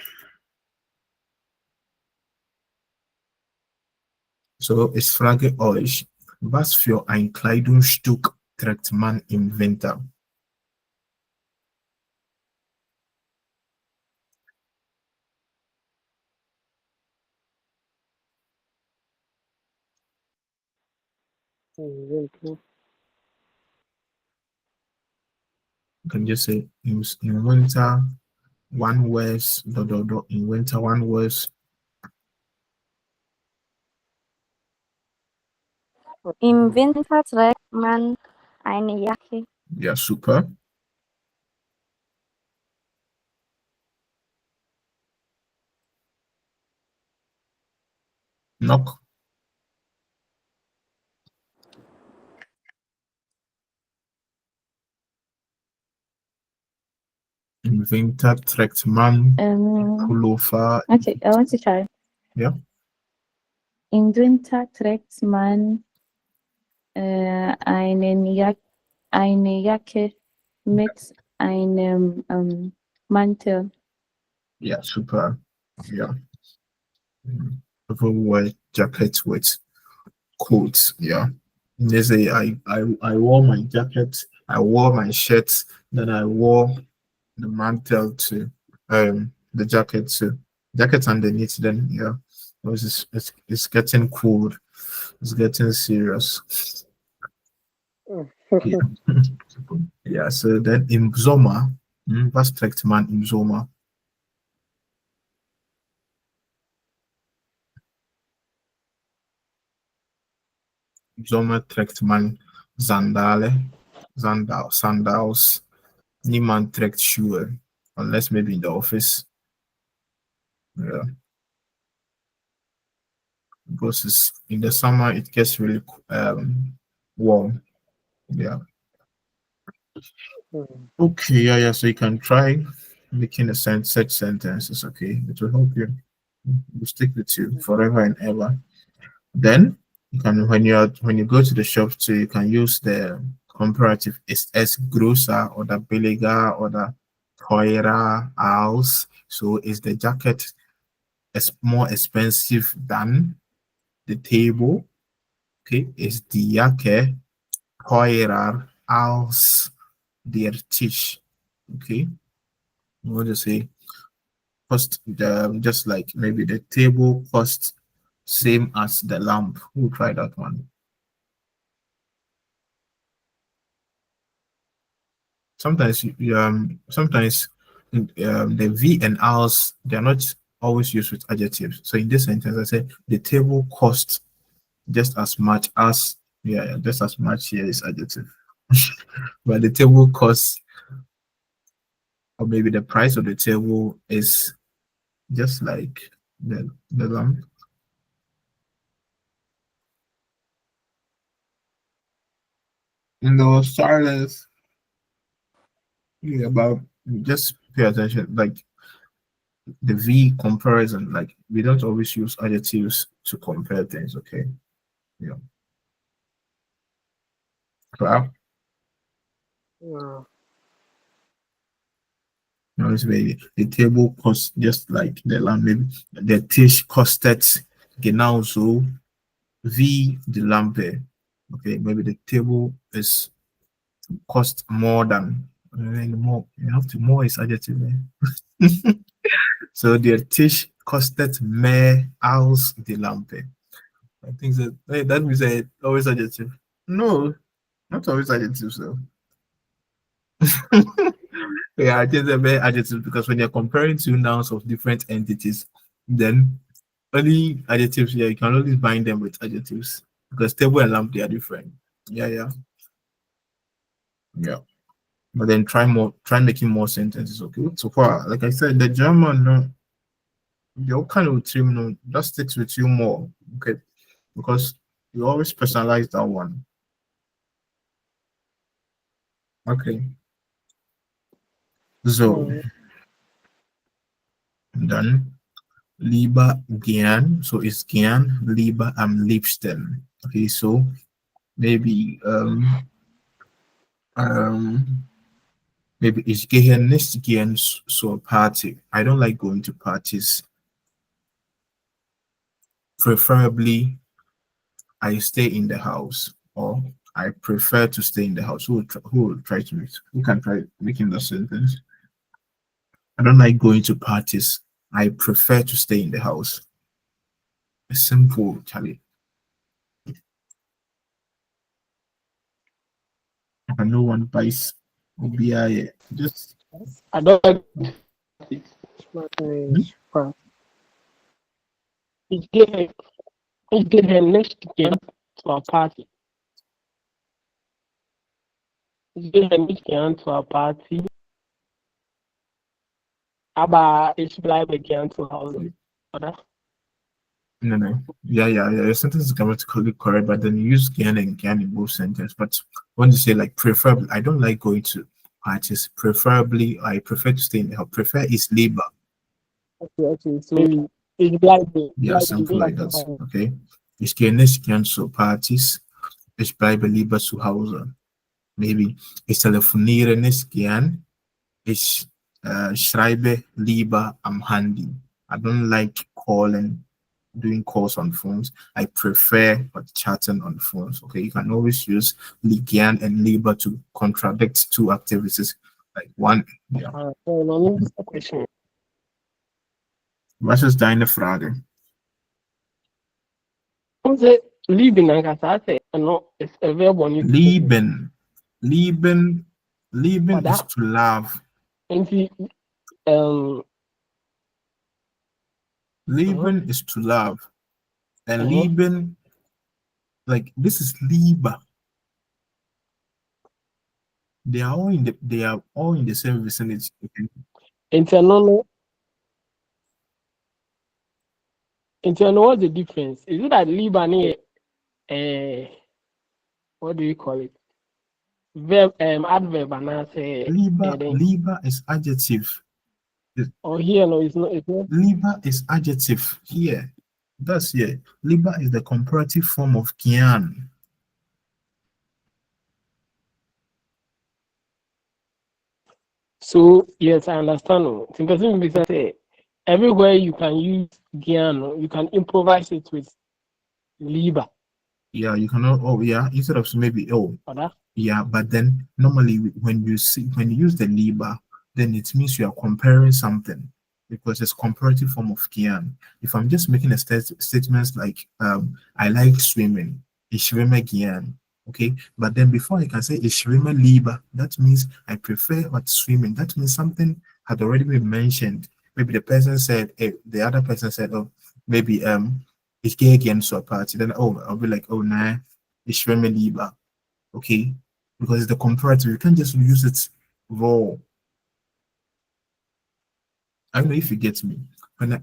[SPEAKER 1] So ich frage euch, was für ein Kleidungsstück trägt man im Winter? You can just say in winter, one wears, in winter, one wears.
[SPEAKER 3] Im Winter trägt man eine Jacke.
[SPEAKER 1] Yeah, super. Knock. Im Winter trägt man Pullover.
[SPEAKER 3] Okay, I want to try.
[SPEAKER 1] Ja.
[SPEAKER 3] Im Winter trägt man eine Jacke mit einem Mantel.
[SPEAKER 1] Yeah, super. Yeah. People wear jackets with coats. Yeah. They say I wore my jacket, I wore my shirt, then I wore the mantle to the jacket too. Jacket underneath then yeah. It's getting cold. It's getting serious. Yeah. Yeah, so then im Sommer, was trägt man im Sommer? Im Sommer trägt man Sandals. Niemand trägt Schuhe, unless maybe in the office. Yeah, because in the summer it gets really warm. Yeah. Okay, yeah. So you can try making such sentences. Okay, it will help you. It will stick with you forever and ever. Then you can when you go to the shop too, you can use the comparative es grosser or the billiger or the teurer als. So is the jacket more expensive than the table? Okay, is die Jacke teurer als der Tisch? Okay, what do you say? Cost just like maybe the table cost same as the lamp. We'll try that one. Sometimes the V and R's they're not always used with adjectives. So in this sentence, I said the table costs just as much as just as much here is adjective. But the table costs, or maybe the price of the table is just like the lamp. In the silence, yeah, but just pay attention. Like the V comparison, like we don't always use adjectives to compare things. Okay, yeah. Clap. Notice maybe the table costs just like the lamp. Maybe the dish costed genauso wie die Lampe. Okay, maybe the table is cost more than more. You have to more is adjective. So the dish costed mehr als die Lampe. I think that that means always adjective. No, not always adjective. So yeah, I think they're very adjectives because when you're comparing two nouns of different entities, then only adjectives, yeah, you can always bind them with adjectives because table and lamp they are different. Yeah. But then try making more sentences. Okay. So far, like I said, the German, no, the kind of team, no, that sticks with you more. Okay, because you always personalize that one. Okay. So dann lieber gern. So it's gern, lieber am liebsten. Okay, so maybe maybe ich gehe nicht gern zur Party. I don't like going to parties. Preferably I stay in the house, or I prefer to stay in the house. Who will try to make, who can try making the sentence? I don't like going to parties. I prefer to stay in the house. A simple, Charlie. I know one buys OBI. Just
[SPEAKER 2] I don't like
[SPEAKER 1] Hmm?
[SPEAKER 2] It's get her next game to a party. It's get her next game to a party. Aber ich bleibe gern zu Hause, oder?
[SPEAKER 1] no. Yeah. Your sentence is grammatically correct, but then you use can in both sentences. But when you say like preferably, I don't like going to parties. Preferably, I prefer to stay in the house. Prefer is labor.
[SPEAKER 2] Okay. So maybe ich bleibe,
[SPEAKER 1] Yeah, something like
[SPEAKER 2] zu
[SPEAKER 1] that.
[SPEAKER 2] Hause.
[SPEAKER 1] Okay. Ich gehe nicht gern zu Partys. Ich bleibe lieber zu Hause. Maybe ich telefoniere nicht gern. Ich schreibe lieber am Handy. I don't like doing calls on phones. I prefer chatting on phones. Okay, you can always use gern and lieber to contradict two activities. Like one, yeah.
[SPEAKER 2] So my next question.
[SPEAKER 1] Was ist deine Frage?
[SPEAKER 2] Unse lieben an Kasate, no, it's a verb on you.
[SPEAKER 1] Lieben. Lieben is to love.
[SPEAKER 2] Nti,
[SPEAKER 1] Lieben is to love. And
[SPEAKER 2] Uh-huh.
[SPEAKER 1] lieben, like this is lieber. They are all in the same vicinity. Okay?
[SPEAKER 2] Internal, what's the difference? Is it that Liban what do you call it? Verb, adverb, and I say
[SPEAKER 1] Lieber is adjective.
[SPEAKER 2] or here no, it's not.
[SPEAKER 1] Lieber is adjective here. That's here. Lieber is the comparative form of gern.
[SPEAKER 2] So yes, I understand. Because say everywhere you can use Giano, you can improvise it with Liba.
[SPEAKER 1] Yeah, you cannot. Oh, yeah. Instead of maybe
[SPEAKER 2] Oder?
[SPEAKER 1] yeah, but then normally when you use the lieber, then it means you are comparing something because it's comparative form of gern. If I'm just making a statements like I like swimming, ich schwimme gern. Okay, but then before I can say ich schwimme lieber, that means I prefer what swimming. That means something had already been mentioned. Maybe the person said, the other person said, oh, maybe ich gehe gern zur Party. Then I'll be like, oh nah, ich schwimme lieber. Okay, because it's the comparative. You can't just use it raw. I don't know if you get me. When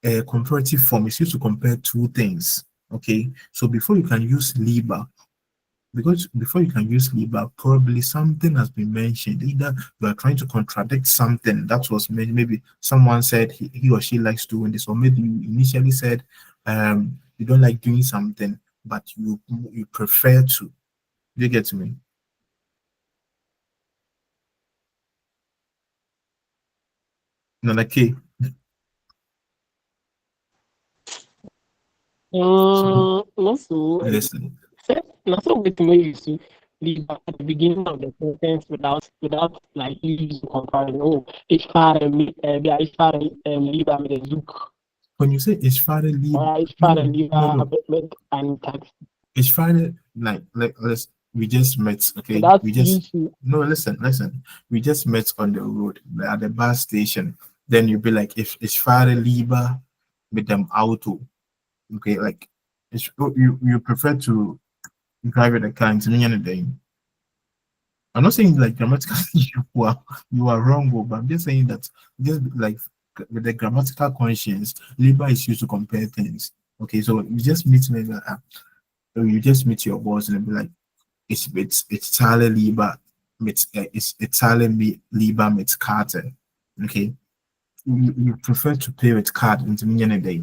[SPEAKER 1] a comparative form is used to compare two things. Okay, so before you can use lieber, because before you can use lieber, probably something has been mentioned. Either you are trying to contradict something that was maybe someone said he or she likes doing this, or maybe you initially said you don't like doing something, but you prefer to. Do you get me? No, like okay.
[SPEAKER 2] No, so
[SPEAKER 1] Listen.
[SPEAKER 2] not so with me used to leave at the beginning of the sentence without like using comparison. Oh, ich fahre mit ich fahre lieber mit dem Zug.
[SPEAKER 1] When you say ich fahre lieber,
[SPEAKER 2] Oder ich fahre
[SPEAKER 1] no,
[SPEAKER 2] lieber mit einem Taxi.
[SPEAKER 1] Ich fahre like let's we just met, okay?
[SPEAKER 2] Without
[SPEAKER 1] We just
[SPEAKER 2] using
[SPEAKER 1] no listen. We just met on the road at the bus station. Then you'll be like, if ich fahre lieber mit dem Auto, okay? Like you prefer to drive in a car into me day. I'm not saying like grammatically you are wrong, but I'm just saying that just like with the grammatical conscience, lieber is used to compare things. Okay, so you just meet me so you just meet your boss and be like, it's Tale lieber it's Tale lieber mit Karte. Okay, you prefer to pay with card into me any day.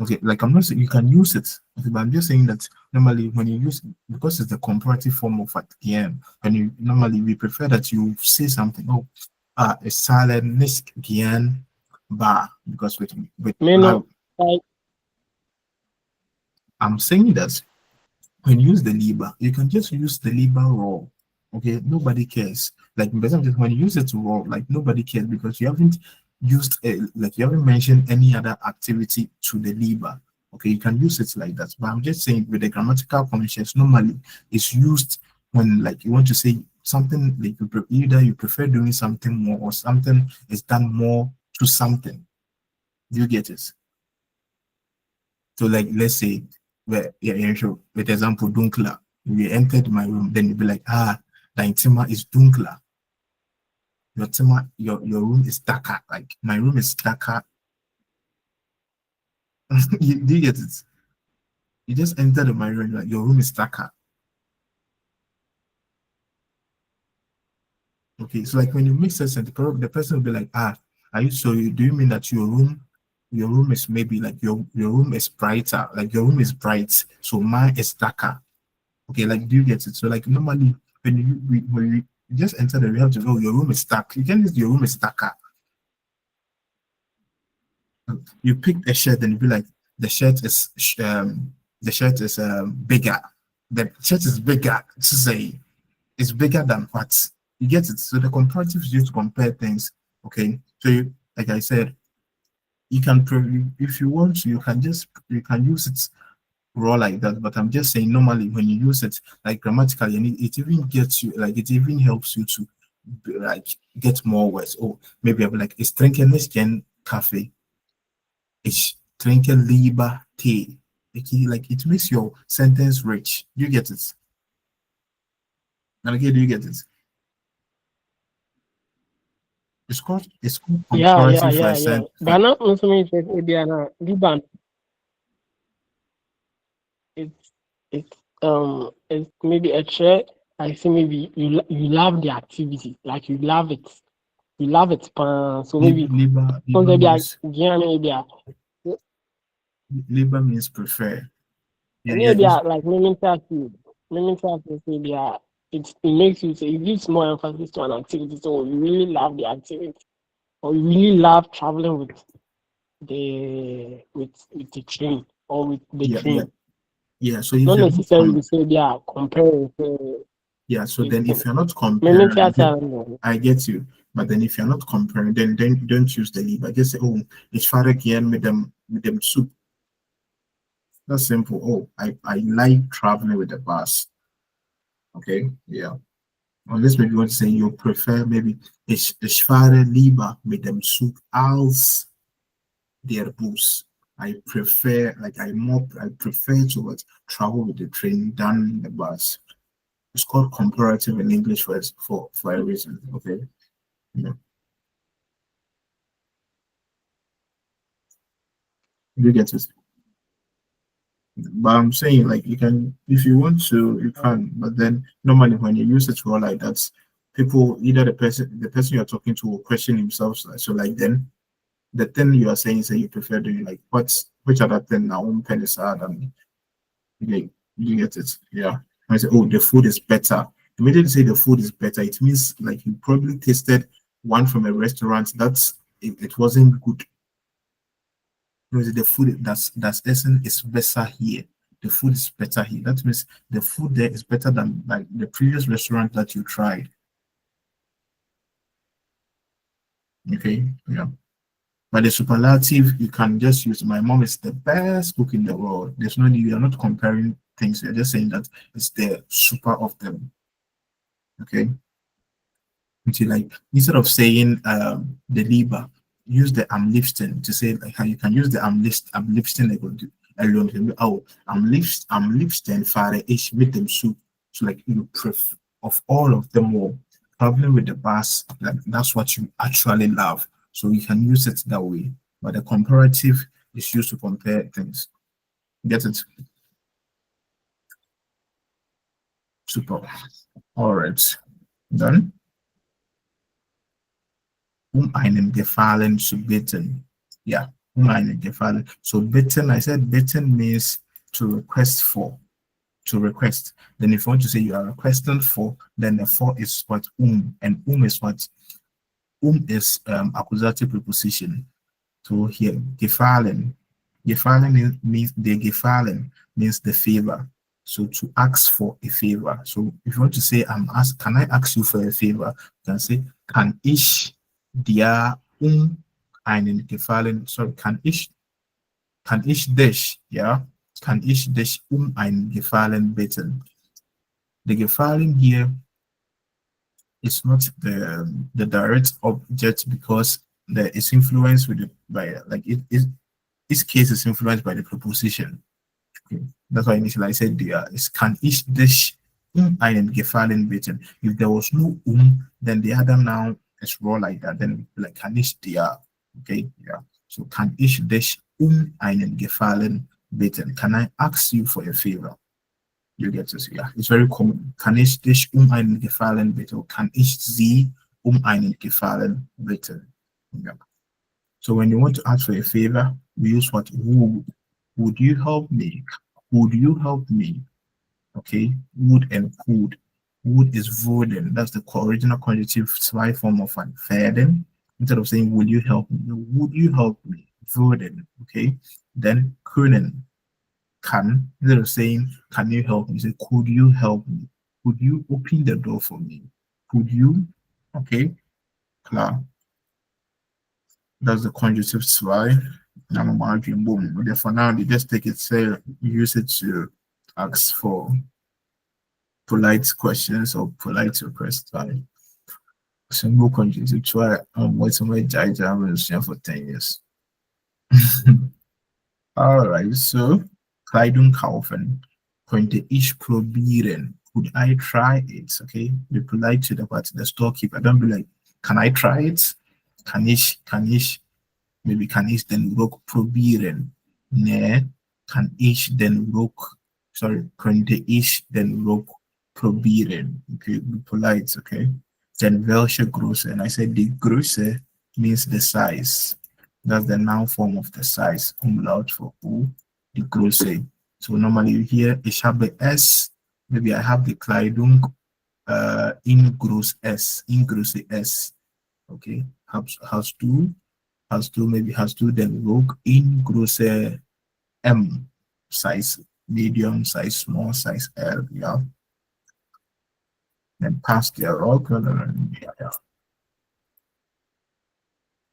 [SPEAKER 1] Okay, like I'm not saying you can use it, okay, but I'm just saying that normally when you use, because it's the comparative form of at the end, and you normally we prefer that you say something. Oh, it's silent nicht gern bar, because with
[SPEAKER 2] me no like
[SPEAKER 1] I'm saying that when you use the Liba, you can just use the Liba raw. Okay, nobody cares. Like when you use it raw, like nobody cares because you haven't used like you haven't mentioned any other activity to the Liba. Okay, you can use it like that. But I'm just saying with the grammatical conventions, normally it's used when like you want to say something like either you prefer doing something more or something is done more to something. Do you get it? So like let's say yeah, sure. With example, dunkla. You entered my room, then you'd be like, the tema is dunkla. Your room is darker. Like my room is darker. Do you get it? You just entered my room, like your room is darker. Okay, so like when you make sense, the person will be like, are you so do you mean that your room is maybe like your room is brighter, like your room is bright, so mine is darker. Okay, like do you get it? So like normally when we just enter the we have to go, your room is dark. You can use your room is darker. You pick a shirt and you be like, the shirt is bigger. The shirt is bigger to say it's bigger than what you get it. So the comparative is used to compare things. Okay, so like I said, you can if you want to, you can use it raw like that. But I'm just saying normally when you use it like grammatically, and it even gets you like it even helps you to like get more words. Oh, maybe I'll be like, it's drinking this gen cafe. Ich trinke lieber Tee. Like it makes your sentence rich. Do you get it? Okay, do you get it? It's called comparative
[SPEAKER 2] Yeah.
[SPEAKER 1] sentence.
[SPEAKER 2] But not also means that Liban, it's it's maybe a chair. I see maybe you love the activity, like you love it. So maybe
[SPEAKER 1] Liber means
[SPEAKER 2] maybe
[SPEAKER 1] liber means prefer. Yeah, yeah.
[SPEAKER 2] maybe like maybe it makes you say it gives more emphasis to an activity. So you really love the activity, or you really love traveling with the train or with the
[SPEAKER 1] Yeah, yeah,
[SPEAKER 2] train.
[SPEAKER 1] yeah. So if
[SPEAKER 2] Not
[SPEAKER 1] you're not
[SPEAKER 2] necessarily say they are comparing. So
[SPEAKER 1] yeah, so
[SPEAKER 2] it's
[SPEAKER 1] then if you're not
[SPEAKER 2] maybe
[SPEAKER 1] comparing,
[SPEAKER 2] theater.
[SPEAKER 1] I get you. But then if you're not comparing, then don't use the liber. Just say, oh, it's far again with them soup. That's simple. Oh, I like traveling with the bus. Okay, yeah. Unless maybe you want to say you prefer maybe ich fahre lieber mit dem Zug als der Bus. I prefer to what, travel with the train than the bus. It's called comparative in English for a reason. Okay. Yeah. You get it. But I'm saying like you can if you want to you can, but then normally when you use it for like that, people either the person you're talking to will question himself. So like then the thing you are saying is that you prefer doing like which other thing now pen is hard and you get it. Yeah. I say, oh, the food is better. Immediately say the food is better, it means like you probably tasted one from a restaurant that's it wasn't good. Because the food that's essence is better here. The food is better here. That means the food there is better than like the previous restaurant that you tried. Okay. Yeah. But the superlative, you can just use my mom is the best cook in the world. There's no need, you're not comparing things, you're just saying that it's the super of them. Okay. Until like instead of saying the liber, use the am lifting to say like how you can use the am lifting alone. Oh, I'm lifting fare ish with them soup. So like you proof of all of them all. Traveling with the bus, like that's what you actually love. So you can use it that way. But the comparative is used to compare things. Get it? Super. All right. Done. Einem gefallen zu bitten. Yeah, einem gefallen. So bitten, I said bitten means to request for, to request. Then if you want to say you are requesting for, then the for is what and is what is accusative preposition. So here gefallen, Gefallen means the gefallen means the favor. So to ask for a favor. So if you want to say, can I ask you for a favor? You can say, kann ich dir einen Gefallen, sorry, kann ich dich, yeah, kann ich dich einen Gefallen bitten? The Gefallen here is not the direct object because there is influence with it by this case is influenced by the preposition. Okay. That's why initially I said is kann ich dich einen Gefallen bitten. If there was no then the other noun is raw like that. Then like kann ich dir. Okay, yeah. So kann ich dich einen Gefallen bitten? Can I ask you for a favor? You get to see, yeah. It's very common. Kann ich dich einen Gefallen bitten? Kann ich sie einen Gefallen bitten? Yeah. So when you want to ask for a favor, we use what? Would. Would you help me? Would you help me? Okay, would and could. Would is wurden. That's the original conjunctive zwei form of werden. Instead of saying, would you help me? Would you help me? Wurden. Okay, then können. Can. Instead of saying, can you help me? Say, could you help me? Could you open the door for me? Could you? Okay, klar. That's the conjunctive zwei. I'm arguing boom. But for now, they just take it, say, use it to ask for polite questions or polite requests. Single conjunctive try what's my judge for 10 years. All right, so Kleidung kaufen. Könnte ich probieren? Could I try it? Okay, be polite to the storekeeper. Don't be like, can I try it? Kann ich, maybe kann ich den Rock probieren? Ne, kann ich den Rock, sorry, könnte ich den Rock probieren? Okay, be polite, okay? Then welche Größe? And I said the Größe means the size. That's the noun form of the size. Umlaut for U, the Größe. So normally you hear, ich habe es, maybe I have the Kleidung in Größe S, in Größe S. Okay, has to maybe has to then Rock in Größe M, size medium, size small, size L, yeah. Then pass the rock, yeah.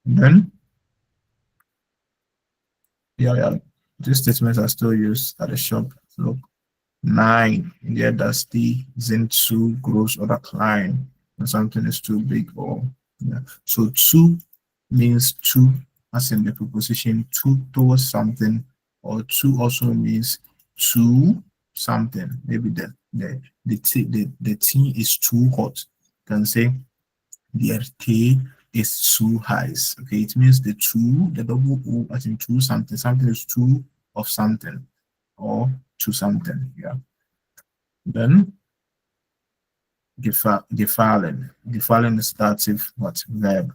[SPEAKER 1] Then, yeah, these statements are still used at the shop. Look, 9, yeah, that's the sind zu groß oder klein. When something is too big or, yeah. So, zu means to, as in the preposition to towards something, or to also means to something. Maybe the tea is too hot. You can say the tea is too high. Okay, it means the double O as in to something. Something is too of something or to something. Yeah. Then gefallen. Gefallen is dative what verb.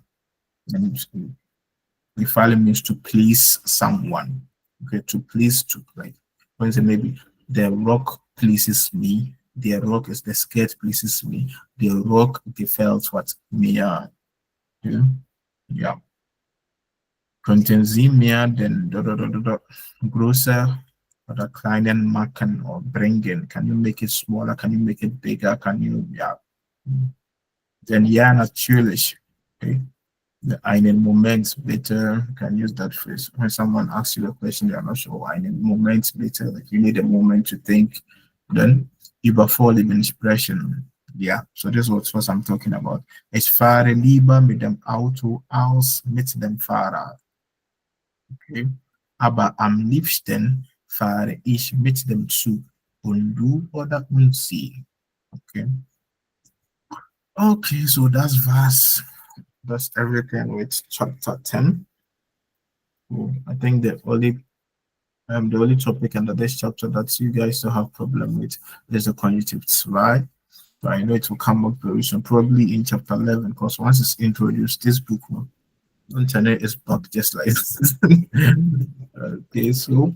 [SPEAKER 1] Gefallen means to please someone. Okay, to please, to like, for instance, maybe the rock pleases me. The rock is the skirt pleases me. The rock gefällt what me. Yeah. Könnten Sie mir den größer oder kleinen machen or bringen? Can you make it smaller? Can you make it bigger? Can you, yeah. Then ja, natürlich. Okay. Einen Moment bitte, you can use that phrase when someone asks you a question they are not sure. Einen Moment bitte, like you need a moment to think. Then überfordernde Expression. Yeah, so this is what I'm talking about. Ich fahre lieber mit dem Auto als mit dem Fahrrad. Okay. Aber am liebsten fahre ich mit dem Zug. Und du oder und sie. Okay. Okay, so that's everything with chapter 10. I think the only topic under this chapter that you guys don't have problem with is the conjunctive zwei. But I know it will come up very soon, probably in chapter 11, because once it's introduced, this book will internet is bugged just like this. Okay, so